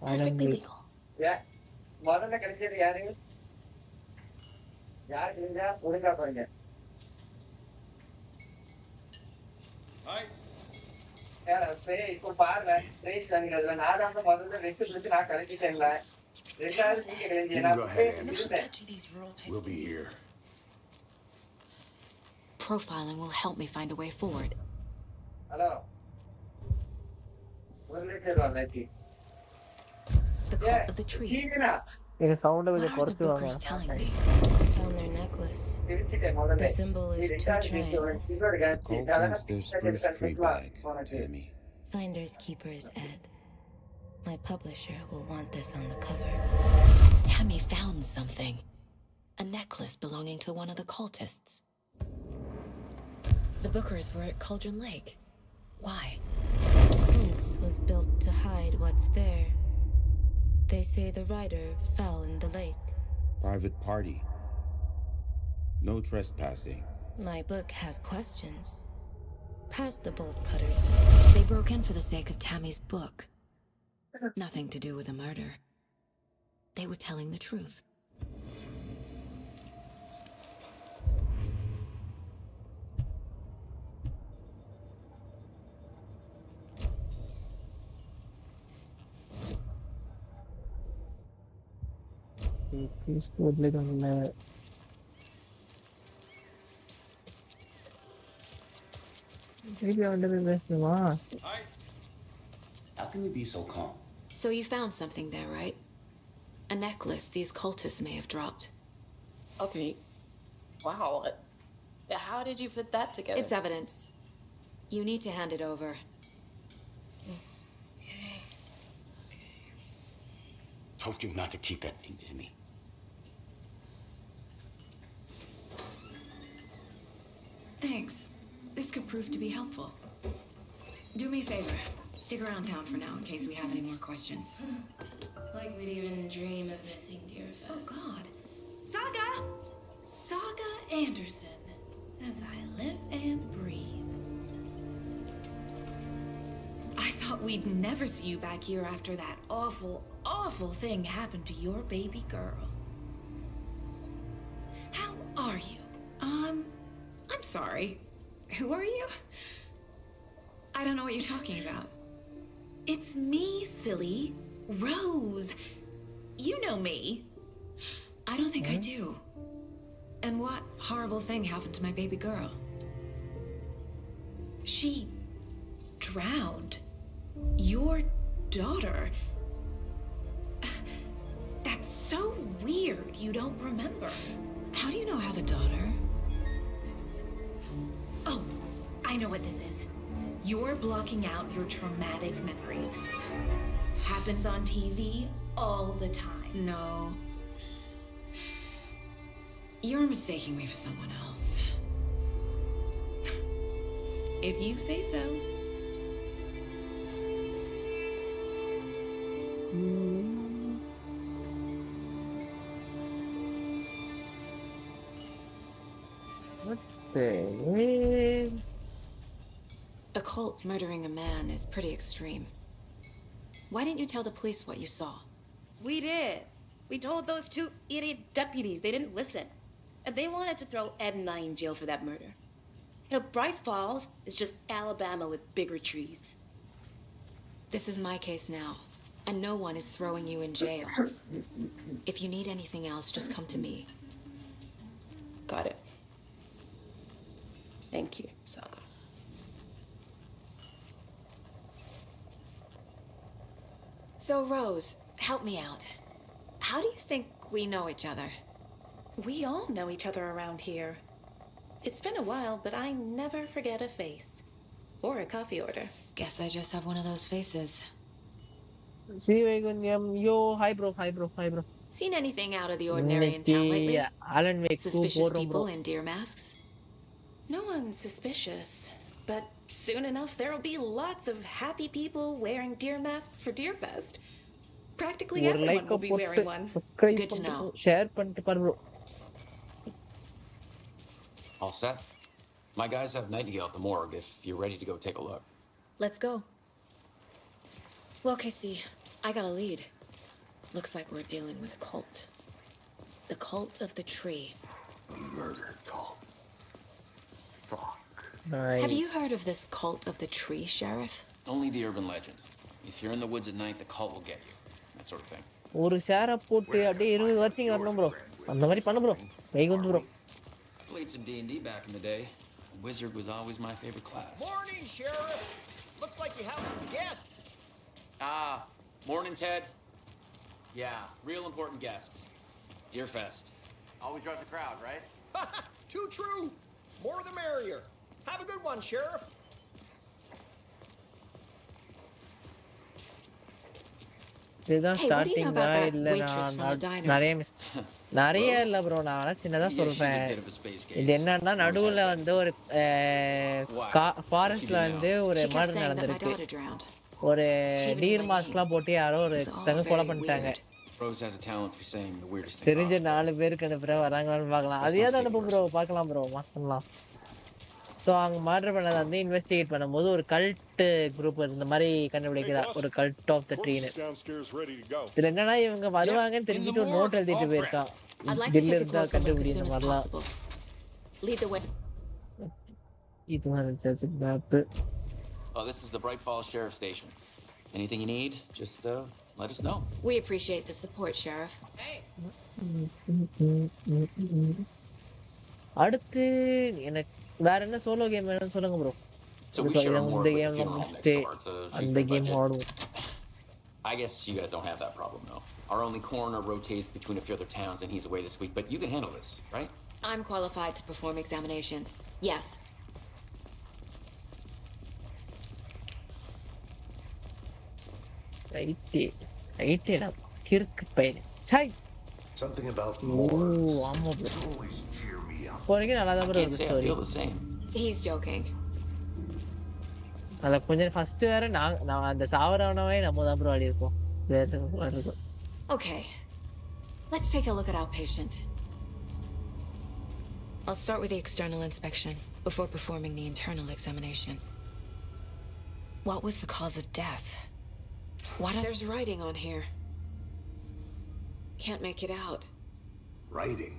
Perfectly legal. Yeah. Hi. You can go ahead, Anderson. We'll be here. Profiling will help me find a way forward. Hello. The cult of the tree. What are the Bookers telling me? I found their necklace. The symbol is two triangles. The cult wants their spruce tree bag, Tammy. Finders keepers, Ed. My publisher will want this on the cover. Tammy found something. A necklace belonging to one of the cultists. The Bookers were at Cauldron Lake. Why? The fence was built to hide what's there. They say the writer fell in the lake. Private party. No trespassing. My book has questions. Past the bolt cutters. They broke in for the sake of Tammy's book. Nothing to do with the murder. They were telling the truth. How can you be so calm? So you found something there, right? A necklace these cultists may have dropped. Okay. Wow. How did you put that together? It's evidence. You need to hand it over. Told you not to keep that thing to me. Thanks. This could prove to be helpful. Do me a favor. Stick around town for now in case we have any more questions. Like we'd even dream of missing dear Fez. Oh, God. Saga! Saga Anderson. As I live and breathe. I thought thought we'd never see you back here after that awful, awful thing happened to your baby girl. How are you? I'm sorry. Who are you? I don't know what you're talking about. It's me, silly. Rose. You know me. I don't think I do. And what horrible thing happened to my baby girl? She drowned. Your daughter. That's so weird you don't remember. How do you know I have a daughter? Oh, I know what this is. You're blocking out your traumatic memories. Happens on TV all the time. No. You're mistaking me for someone else. If you say so. What the hell? A cult murdering a man is pretty extreme. Why didn't you tell the police what you saw? We did. We told those two idiot deputies. They didn't listen. And they wanted to throw Ed and I in jail for that murder. You know, Bright Falls is just Alabama with bigger trees. This is my case now, and no one is throwing you in jail. If you need anything else, just come to me. Got it. Thank you, Saga. So, Rose, help me out. How do you think we know each other? We all know each other around here. It's been a while, but I never forget a face. Or a coffee order. Guess I just have one of those faces. See, yo, hi bro. Seen anything out of the ordinary in town lately? Alan Wake 2 Suspicious போடுறோம் people bro. in deer masks? No one's suspicious. But soon enough, there'll be lots of happy people wearing deer masks for Deerfest. Practically ஒரு everyone like will be wearing போட்டு one. Subscribe Good to know. பண்ணிட்டு share பண்ணிட்டு பாரு bro. All set? My guys have Nightingale at the morgue if you're ready to go take a look. Let's go. Well, Casey, I got a lead. Looks like we're dealing with a cult. The cult of the tree. A murder cult. Fuck. Nice. Have you heard of this cult of the tree, Sheriff? Only the urban legend. If you're in the woods at night, the cult will get you. That sort of thing. ஒரு ஷேரை போட்டு அப்படியே 20 வாட்சிங் வரணும் bro. அந்த மாதிரி பண்ணு bro. கைக்கு வந்து bro. Played some D&D back in the day. Wizard was always my favorite class. Morning, Sheriff. Looks like you have some guests. Ah, morning, Ted. Yeah, real important guests. Deerfest. Always draws a crowd, right? Too true. More the merrier. Have a good one, Sheriff. இதுதான் Hey, what do you know about ஸ்டார்டிங்கா that இல்ல waitress from the நான் diner? நிறைய இல்ல bro, நான் சின்னதா Yeah, she's a சொல்றேன். bit of a space case. இது என்னன்னா நடுவுல வந்து ஒரு ஃபாரஸ்ட்ல வந்து ஒரு She kept murder saying that my நடந்திருக்கு. daughter drowned. ஒரு She even knew deer my மாஸ்க்லாம் போட்டு யாரோ ஒரு It was all தங்க கொலை very பண்ணிட்டாங்க. weird. Rose has a talent for saying the weirdest thing தெரிஞ்ச possible. 4 பேருக்கு அனுப்புறேன், வராங்களான்னு பார்க்கலாம். அதே தான் அனுப்பு ப்ரோ, பார்க்கலாம் ப்ரோ, மாசம்லாம். ஸோ அவங்க மர்டர் பண்ணதை வந்து இன்வெஸ்டிகேட் பண்ணும்போது ஒரு கல்ட் குரூப் இந்த மாதிரி கண்டுபிடிக்கிறா, ஒரு கல்ட் ஆஃப் த ட்ரீன்னு. Downstairs ready to go. இதுல என்னன்னா இவங்க வருவாங்கன்னு தெரிஞ்சுட்டு ஒரு நோட் எழுதிட்டு போயிருக்கான். I'd like to தில்லு take a இருந்தா closer look as கண்டுபிடி soon இந்த as மாதிரிலாம். possible. Lead the way. இதுதான் research map. Oh, this is the Bright Falls Sheriff Station. Anything you need, just let us know. We appreciate the support, Sheriff. அடுத்து எனக்கு வேற என்ன solo game வேணும்னு சொல்லுங்க bro. So we share a இந்த morgue with the கேம்ல funeral home next முடிச்சுட்டு door. It's a அந்த shoestring கேம் budget. ஆடுவோம். I guess you guys don't have that problem, though. Our only coroner rotates between a few other towns, and he's away this week. But you can handle this, right? I'm qualified to perform examinations. Yes. ரைட்டேடா கிறுக்கு பையன். சை. Something about oh morgues. ஆமா bro. Always cheer me up. போறீங்க நல்லா தான் bro Can't இருக்கு say I story. feel the same. He's joking. அத கொஞ்சம் ஃபர்ஸ்ட் வேற நான் அந்த சாவரவனவே நம்ம தான் ப்ரோ ஆடி இருக்கோம். வேற இருக்கும். Okay. Let's take a look at our patient. I'll start with the external inspection before performing the internal examination. What was the cause of death? There's writing on here. Can't make it out. Writing?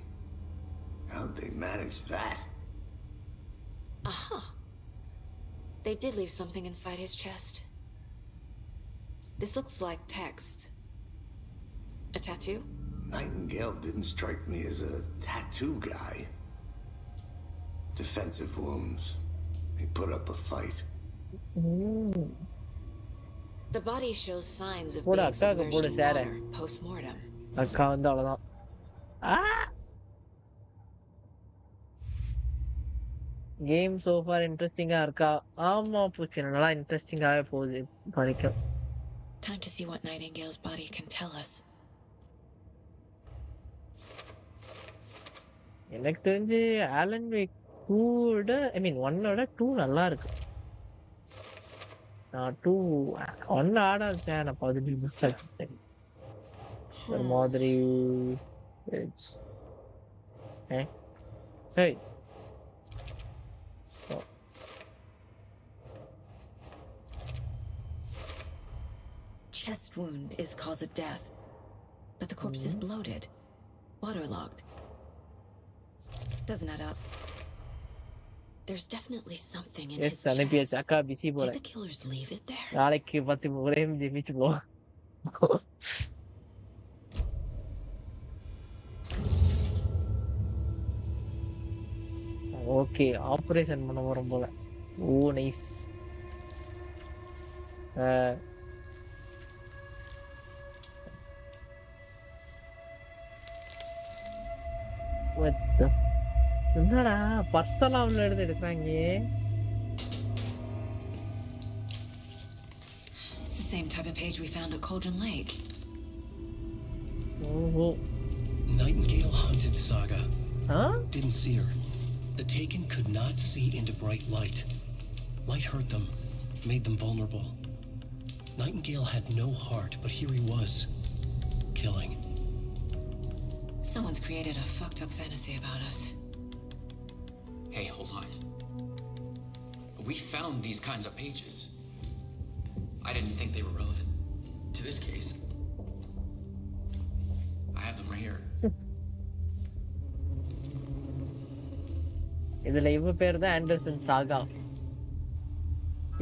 How'd they manage that? Uh-huh. They did leave something inside his chest. This looks like text. A tattoo? Nightingale didn't strike me as a tattoo guy. Defensive wounds. He put up a fight. The body shows signs of Put being a tag, submerged put a in share. water post-mortem. அக்கா வந்து அவ்வளோதான். Game so far இன்ட்ரெஸ்டிங்கா இருக்கா? ஆமா பூச்சி, நல்லா இன்ட்ரெஸ்டிங்காவே போகுது வரைக்கும். Time to see what Nightingale's body can tell us. எனக்கு தெரிஞ்சு ஆலன் வேக் 2 1 2 நல்லா இருக்கு. நான் 2 1 ஆடாச்சேன், நான் 15 நிமிஷம் ஒரு மாதிரி சரி. Chest wound is cause of death, but the corpse is bloated, waterlogged. Doesn't add up. There's definitely something in his chest. அக்கா பிஸி போல. Did the killers leave it there? நாளைக்கு 10 ஒரே ஜெமிச்சு போ. ஓகே, ஆபரேஷன் பண்ண போறோம் போல. ஓ நைஸ். என்னடா பர்சலாம் உள்ள எடுக்கிறாங்க? It's the same type of page we found at Cauldron Lake. Oh. Nightingale hunted Saga. Huh? Didn't see her. The Taken could not see into bright light. Light hurt them, made them vulnerable. Nightingale had no heart, but here he was, killing. Someone's created a fucked up fantasy about us. Hey, hold on. We found these kinds of pages. I didn't think they were relevant to this case. I have them right here. இதுல இவ பேர் தான் Anderson சாகா.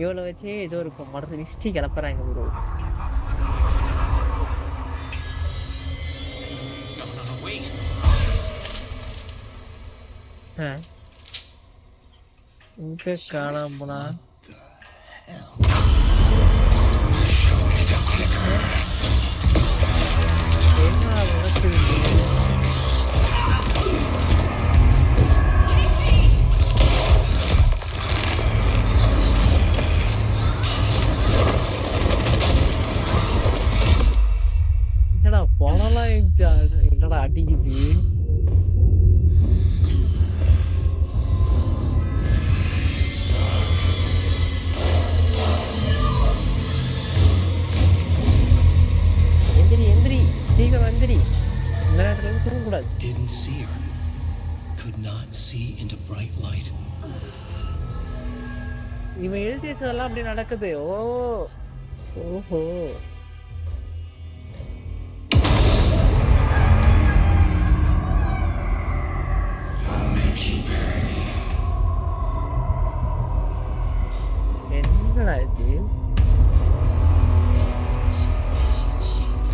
இவளை வச்சு ஏதோ ஒரு மரத்து history கிளப்புறாங்க bro. No, wait. இங்க காணாம போனா என்ன நடக்குது? பணம்லாம் என்னடா அடிக்குது? எந்திரி சீக்கிரம் எந்திரி. இந்த நேரத்துல தூங்கக்கூடாது. Didn't see her. Could not see into bright light. இவன் எழுதி வச்சதெல்லாம் அப்படி நடக்குது. ஓஹோ. என்னடா இது?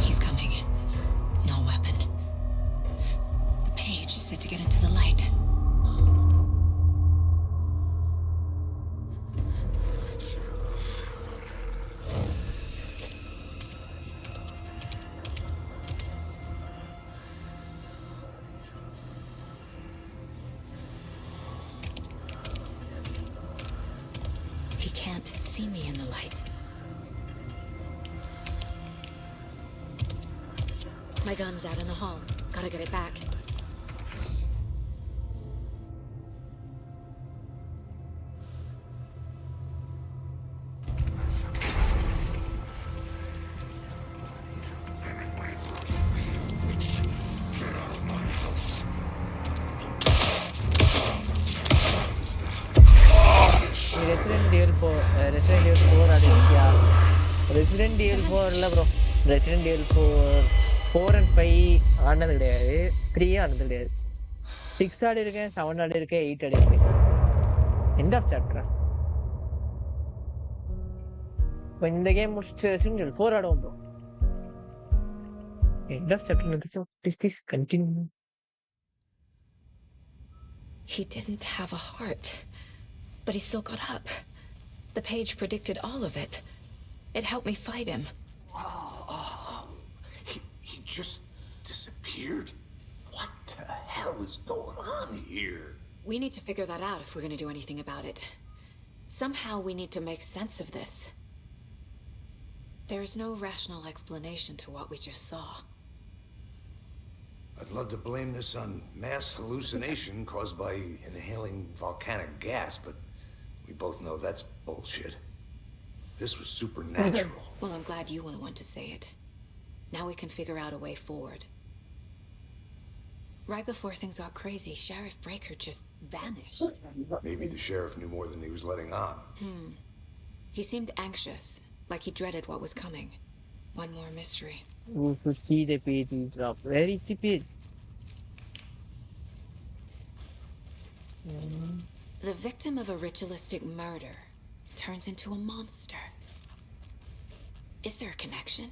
He's coming. No weapon. The page said to get into the light. He can't see me in the light. My gun's out in the hall. Gotta get it back. Resident Evil 4 அது Resident Evil 4 இல்ல bro. Resident Evil 4 and 5 ஆனது கிடையாது. 3 ஆனது கிடையாது. 6 ஆடி இருக்கேன், 7 ஆடி இருக்கேன், 8 ஆடி இருக்கேன். End of chapter. இப்போ இந்த கேம் முடிச்சுட்டு Resident Evil 4 ஆடுவோம் bro. End of chapter வந்துச்சு. What is this? Continue. He didn't have a heart, but he still got up. The page predicted all of it. It helped me fight him. He just disappeared? What the hell is going on here? We need to figure that out if we're going to do anything about it. Somehow we need to make sense of this. There's no rational explanation to what we just saw. I'd love to blame this on mass hallucination caused by inhaling volcanic gas, but we both know that's bullshit. This was supernatural. Well, I'm glad you were the one to say it. Now we can figure out a way forward. Right before things got crazy, Sheriff Breaker just vanished. Maybe the sheriff knew more than he was letting on. He seemed anxious, like he dreaded what was coming. One more mystery. You should see the page he dropped. Where is the page? The victim of a ritualistic murder turns into a monster. Is there a connection?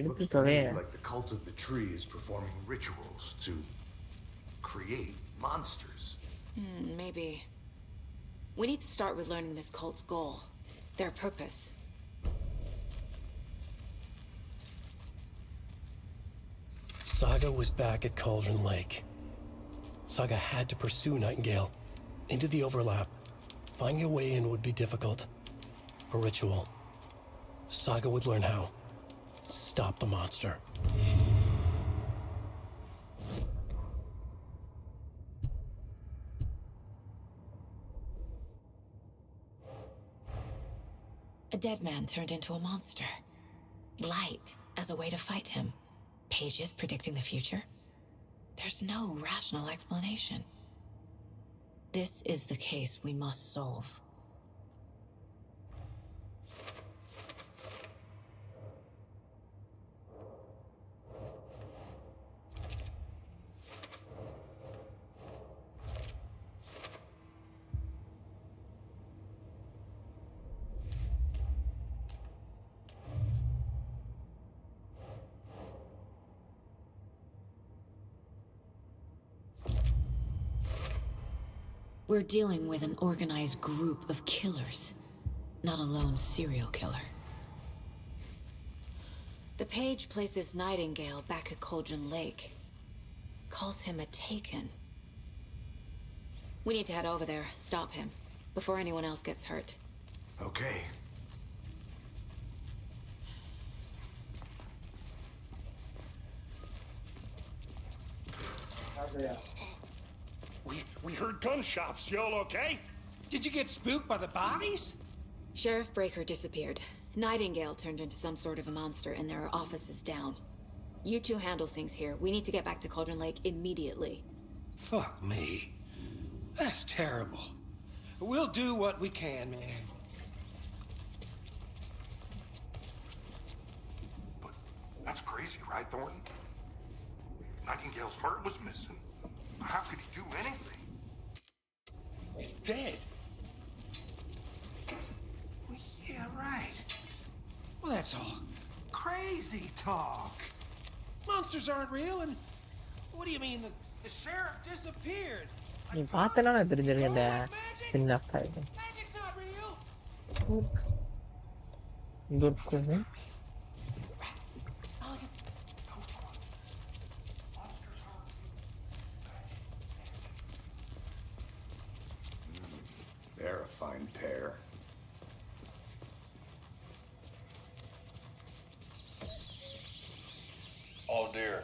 Looks to me like the cult of the tree is performing rituals to create monsters. Maybe. We need to start with learning this cult's goal, their purpose. Saga was back at Cauldron Lake. Saga had to pursue Nightingale into the overlap. Finding a way in would be difficult. A ritual. Saga would learn how. Stop the monster. A dead man turned into a monster. Light as a way to fight him. Pages predicting the future. There's no rational explanation. This is the case we must solve. We're dealing with an organized group of killers, not a lone serial killer. The page places Nightingale back at Cauldron Lake. Calls him a Taken. We need to head over there, stop him, before anyone else gets hurt. Okay. We heard gunshots. Y'all okay? Did you get spooked by the bodies? Sheriff Breaker disappeared. Nightingale turned into some sort of a monster, and there are offices down. You two handle things here. We need to get back to Cauldron Lake immediately. Fuck me. That's terrible. We'll do what we can, man. But that's crazy, right, Thornton? Nightingale's heart was missing. How could he do anything? He's dead. Well, yeah, right. Well, that's all Crazy talk. monsters aren't real, and what do you mean the sheriff disappeared? நீ பார்த்தனா தெரிஞ்சிருக்கேன் இந்த சின்ன file Magic's not real. Good They're a fine pair. Oh dear,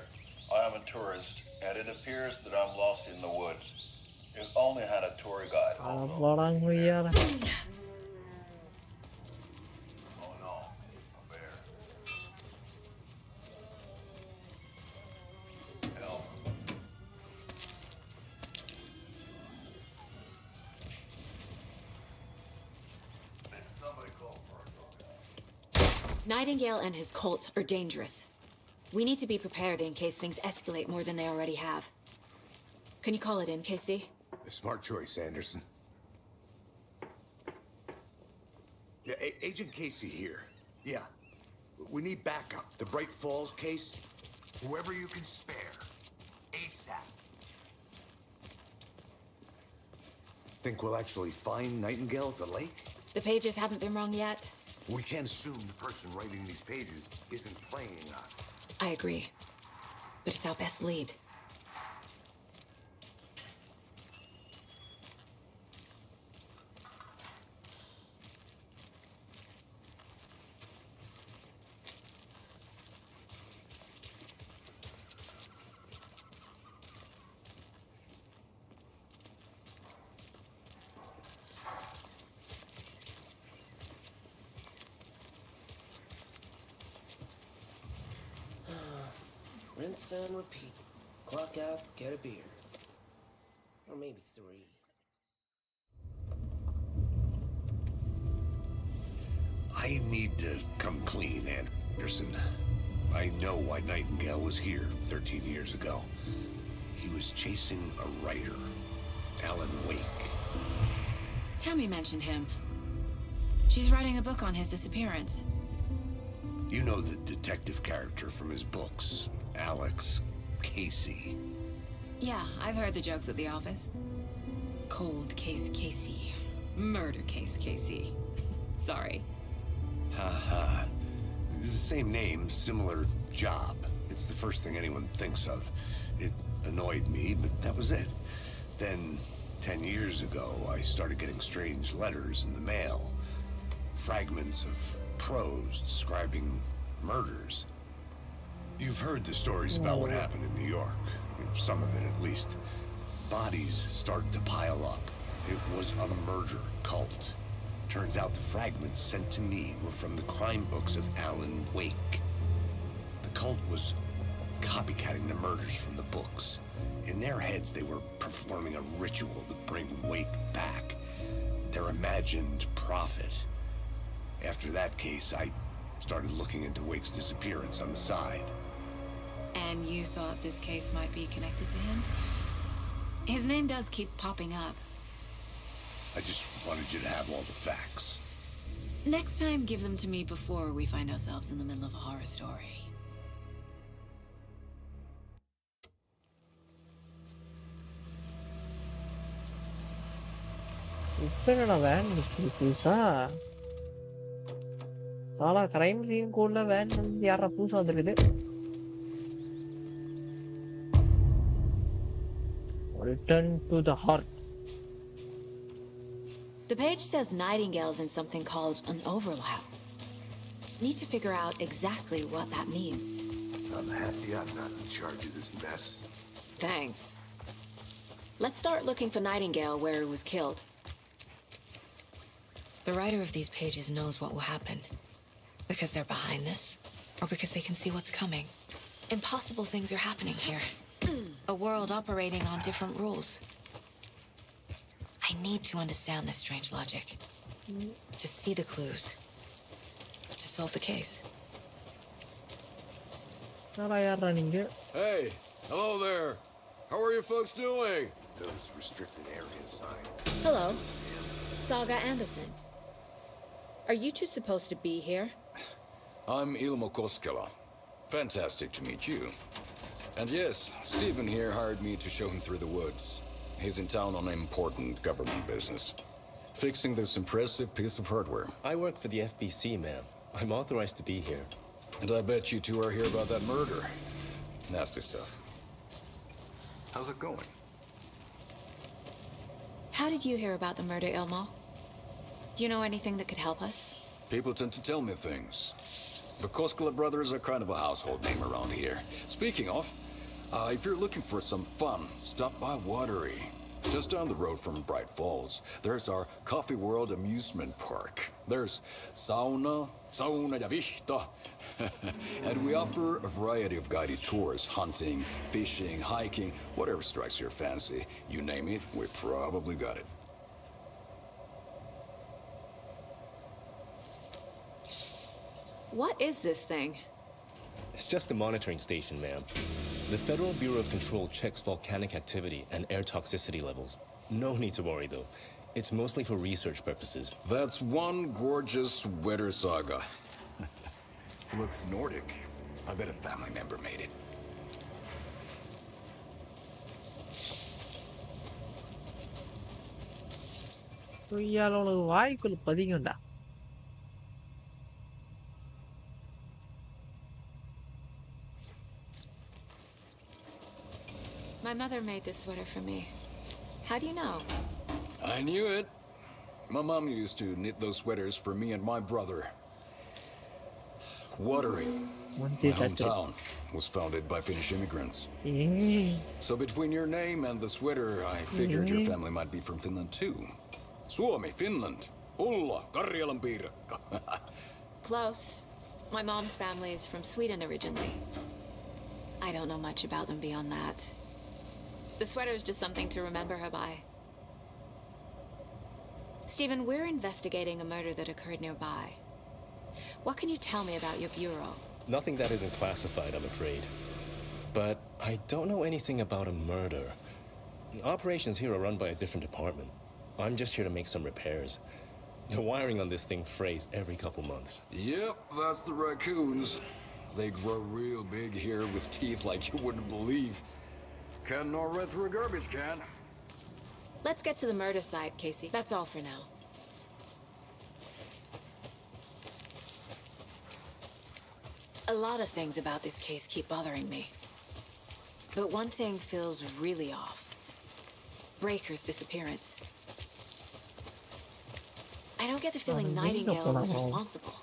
I am a tourist, and it appears that I'm lost in the woods. If only I had a tour guide. படம் முடியாத Oh no, a bear. Help. Somebody call for a tour guide. Nightingale and his cult are dangerous. We need to be prepared in case things escalate more than they already have. Can you call it in, Casey? A smart choice, Anderson. Yeah, Agent Casey here. Yeah. We need backup. The Bright Falls case? Whoever you can spare. ASAP. Think we'll actually find Nightingale at the lake? The pages haven't been wrong yet. We can't assume the person writing these pages isn't playing us. I agree. But it's our best lead. Rinse and repeat. Clock out, get a beer. Or maybe 3. I need to come clean, Anderson. I know why Nightingale was here 13 years ago. He was chasing a writer, Alan Wake. Tammy mentioned him. She's writing a book on his disappearance. You know the detective character from his books, Alex Casey. Yeah, I've heard the jokes at the office. Cold case Casey. Murder case Casey. Sorry. Haha. It's the same name, similar job. It's the first thing anyone thinks of. It annoyed me, but that was it. Then, 10 years ago, I started getting strange letters in the mail. Fragments of prose describing murders. You've heard the stories about what happened in New York. Some of it, at least. Bodies started to pile up. It was a murder cult. Turns out the fragments sent to me were from the crime books of Alan Wake. The cult was copycatting the murders from the books. In their heads, they were performing a ritual to bring Wake back. Their imagined prophet. After that case, I started looking into Wake's disappearance on the side. And you thought this case might be connected to him? His name does keep popping up. I just wanted you to have all the facts. Next time, give them to me before we find ourselves in the middle of a horror story. இப்போ என்னடா van நிற்கிது புதுசா சாலா crime scene கூட van வந்து யாரா புதுசா வந்துருக்குது Return to the heart. The page says Nightingale's in something called an overlap. Need to figure out exactly what that means. I'm happy I'm not in charge of this mess. Thanks. Let's start looking for Nightingale where he was killed. The writer of these pages knows what will happen. Because they're behind this, or because they can see what's coming. Impossible things are happening here. A world operating on different rules. I need to understand this strange logic. To see the clues. To solve the case. Hey, hello there. How are you folks doing? Those restricted area signs. Hello. Saga Anderson. Are you two supposed to be here? I'm Ilmo Koskela. Fantastic to meet you. And yes, Stephen here hired me to show him through the woods. He's in town on important government business. Fixing this impressive piece of hardware. I work for the FBC, ma'am. I'm authorized to be here. And I bet you two are here about that murder. Nasty stuff. How's it going? How did you hear about the murder, Ilmo? Do you know anything that could help us? People tend to tell me things. The Koskela brothers are kind of a household name around here. Speaking of, if you're looking for some fun, stop by Watery. Just down the road from Bright Falls, there's our Coffee World amusement park. There's sauna ja vihta. And we offer a variety of guided tours, hunting, fishing, hiking, whatever strikes your fancy. You name it, we probably got it. What is this thing? It's just a monitoring station, ma'am. The Federal Bureau of Control checks volcanic activity and air toxicity levels. No need to worry, though. It's mostly for research purposes. That's one gorgeous weather saga. Looks Nordic. I bet a family member made it. இயாளோட வாய்க்குள்ள பதிங்கண்டா. My mother made this sweater for me. How do you know? I knew it. My mom used to knit those sweaters for me and my brother. Watery, my hometown, was founded by Finnish immigrants. So between your name and the sweater, I figured your family might be from Finland too. Suomi, Finland. Ulla, Karjalan piirakka. Close. My mom's family is from Sweden originally. I don't know much about them beyond that. The sweater is just something to remember her by. Stephen, we're investigating a murder that occurred nearby. What can you tell me about your bureau? Nothing that isn't classified, I'm afraid. But I don't know anything about a murder. Operations here are run by a different department. I'm just here to make some repairs. The wiring on this thing frays every couple months. Yep, that's the raccoons. They grow real big here with teeth like you wouldn't believe. Can nor run through a garbage can. Let's get to the murder site, Casey. That's all for now. A lot of things about this case keep bothering me. But one thing feels really off. Breaker's disappearance. I don't get the feeling Nightingale was responsible.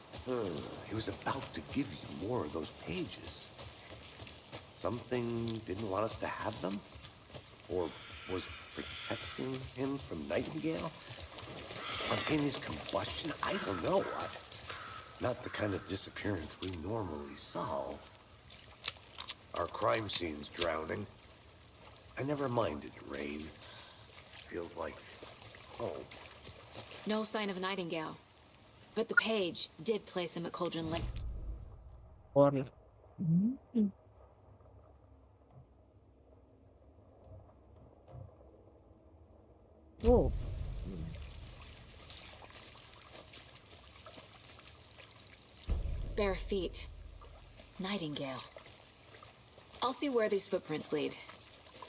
He was about to give you more of those pages. Something didn't want us to have them? Or was protecting him from Nightingale? Spontaneous combustion? I don't know. Not the kind of disappearance we normally solve. Our crime scene's drowning. I never minded rain. Feels like home. No sign of Nightingale. But the page did place him at Cauldron Lake. Or oh. Bare feet. Nightingale. I'll see where these footprints lead.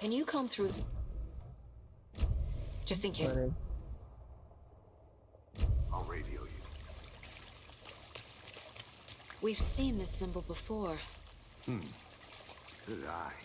Can you comb through? Just in case. I'll radio you. We've seen this symbol before. Good eye.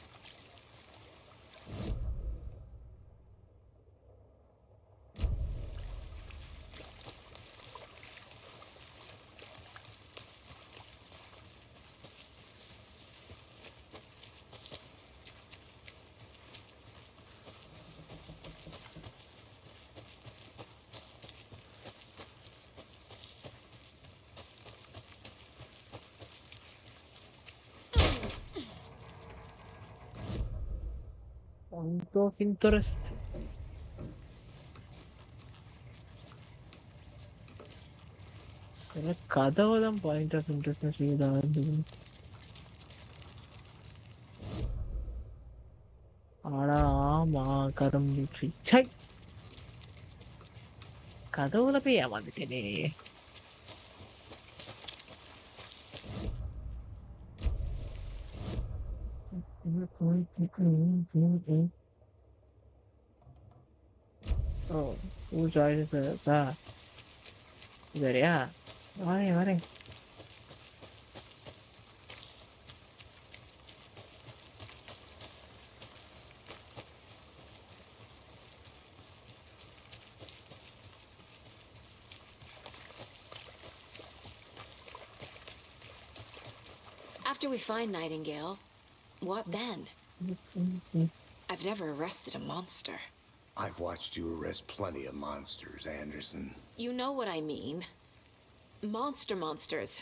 Point of interest. கதவுதான் point of interest செய்யுது. ஆனா ஆமா கரும்பிச்சு. சை கதவுல போய் ஏமாந்துட்டேனே. Oh, whose eyes is that? சரியா? வரேன். After we find Nightingale, what then? I've never arrested a monster. I've watched you arrest plenty of monsters, Anderson. You know what I mean. Monsters.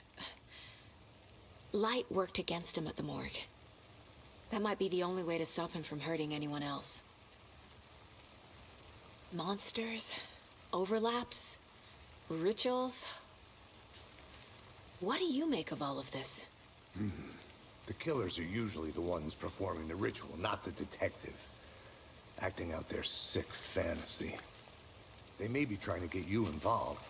Light worked against him at the morgue. That might be the only way to stop him from hurting anyone else. Monsters, overlaps, rituals. What do you make of all of this? The killers are usually the ones performing the ritual, not the detective. Acting out their sick fantasy. They may be trying to get you involved,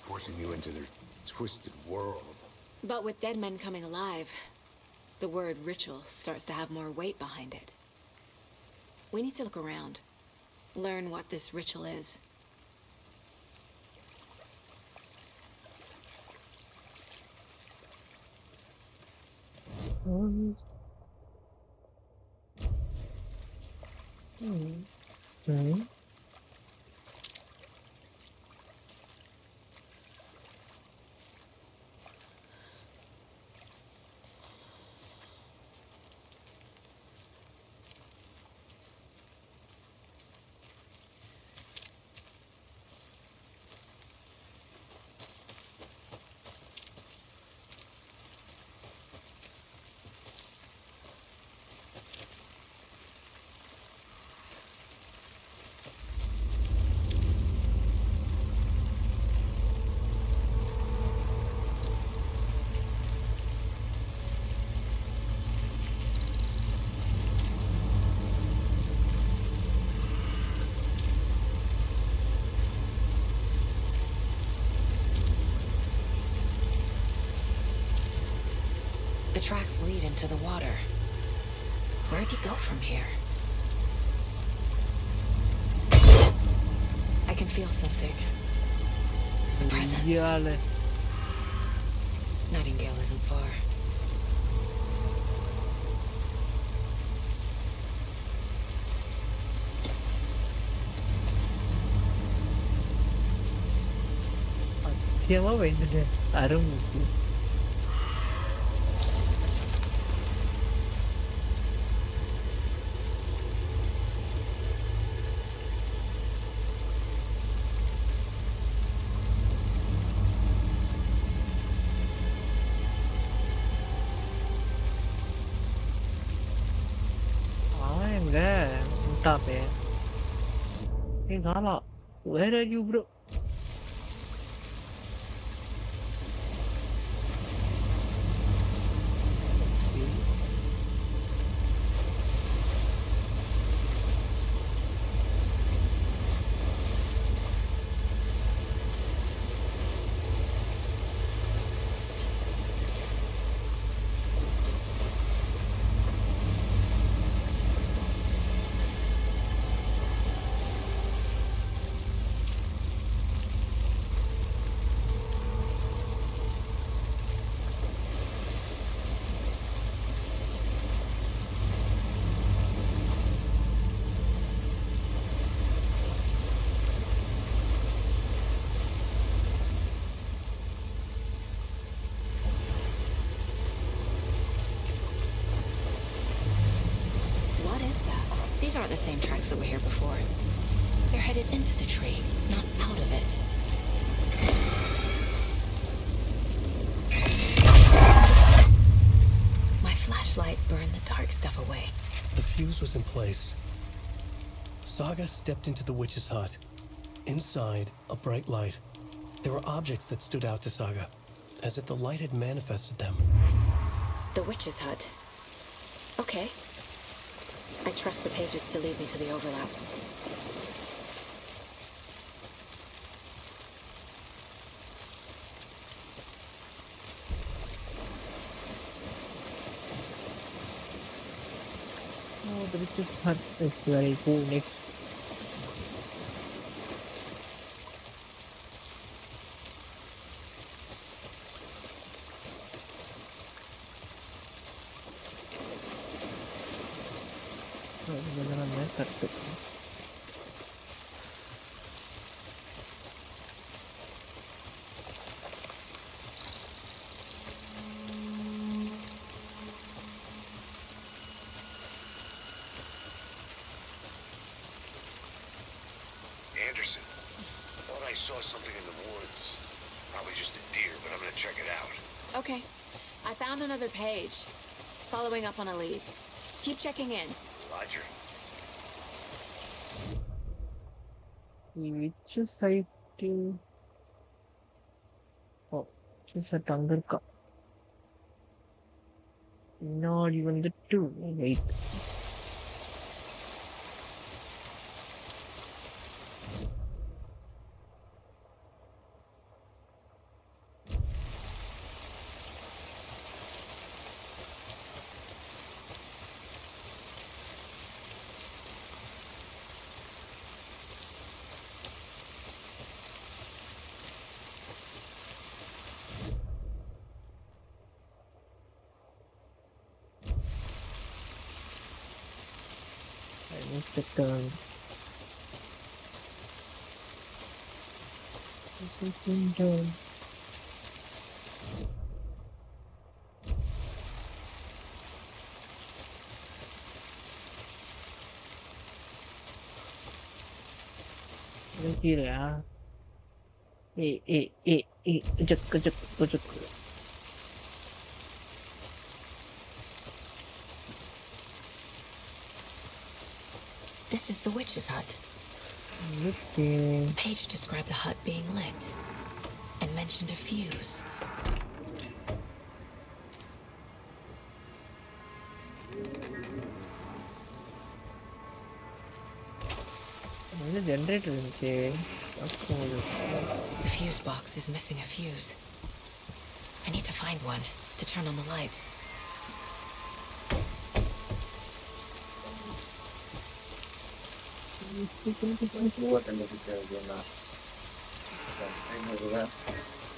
forcing you into their twisted world. But with dead men coming alive, the word ritual starts to have more weight behind it. We need to look around, learn what this ritual is. The tracks lead into the water. Where'd he go from here? I can feel something. A presence. Nightingale isn't far. Siapa main deh? Arum mungkin. Enggak, mantap ya. Salah. Where are you, bro? What is that? These aren't the same tracks that were here before. They're headed into the tree, not out of it. My flashlight burned the dark stuff away. The fuse was in place. Saga stepped into the witch's hut. Inside, a bright light. There were objects that stood out to Saga, as if the light had manifested them. The witch's hut. Okay. I trust the pages to lead me to the overlap. Oh, the witch's hut is very cool. Next. Beneran ya, kartu. Anderson, thought I saw something in the woods. Probably just a deer, but I'm gonna check it out. Okay. I found another page. Following up on a lead. Keep checking in. Roger. The witch's sighting. Oh, set அங்க இருக்கா பின்னாடி வந்துட்டு wait I missed the turn. Turn. கீரையா ஜக்கு This is the witch's hut. Okay. Page described the hut being lit and mentioned a fuse. Generator. The fuse box is missing a fuse. I need to find one to turn on the lights.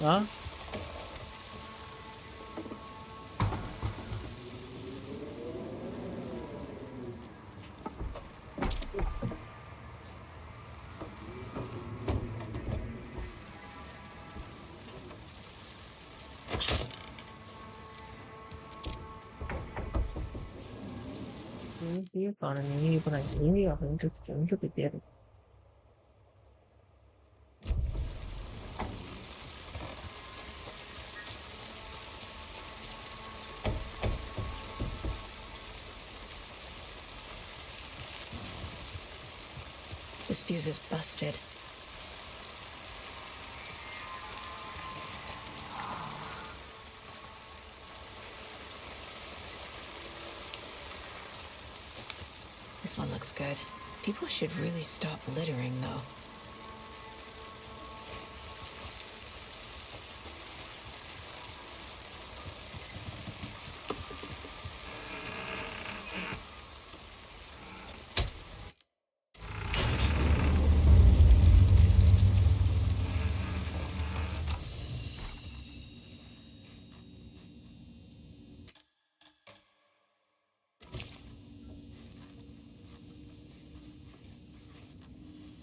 Huh? This fuse is busted. This one looks good. People should really stop littering, though.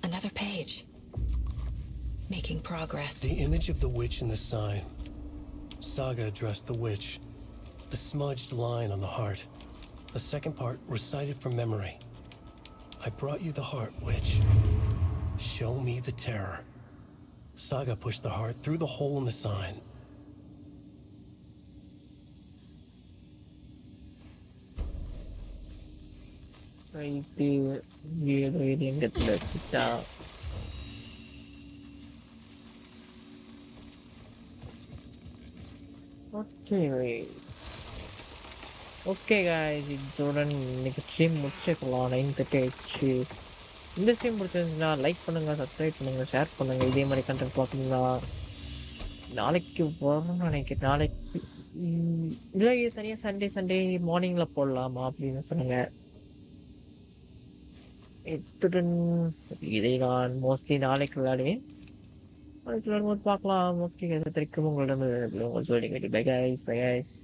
Another page. Making progress. The image of the witch in the sign. Saga addressed the witch. The smudged line on the heart. The second part recited from memory. I brought you the heart, witch. Show me the terror. Saga pushed the heart through the hole in the sign. Okay guys, இதுடன் இன்னைக்கு stream முடிச்சுக்கலாம் 9:30 ஆயிடுச்சு. இந்த stream பிடிச்சிருந்துச்சுன்னா like பண்ணுங்க, subscribe பண்ணுங்க, share பண்ணுங்க. இதே மாதிரி கண்டென்ட் பார்க்கணுங்களா நாளைக்கு வரணும்னு நினைக்கிறேன். நாளைக்கு இல்லை தனியாக சண்டே மார்னிங்கில் போடலாமா அப்படின்னு சொன்னாங்க. இத்துடன் இதை நான் மோஸ்ட்லி நாளைக்கு விளையாடுவேன். நாளைக்கு விளையாடும்போது பார்க்கலாம். ஓகே, தெரிக்கும் உங்களிடம் உங்கள் சொல்லிங்க. Bye guys.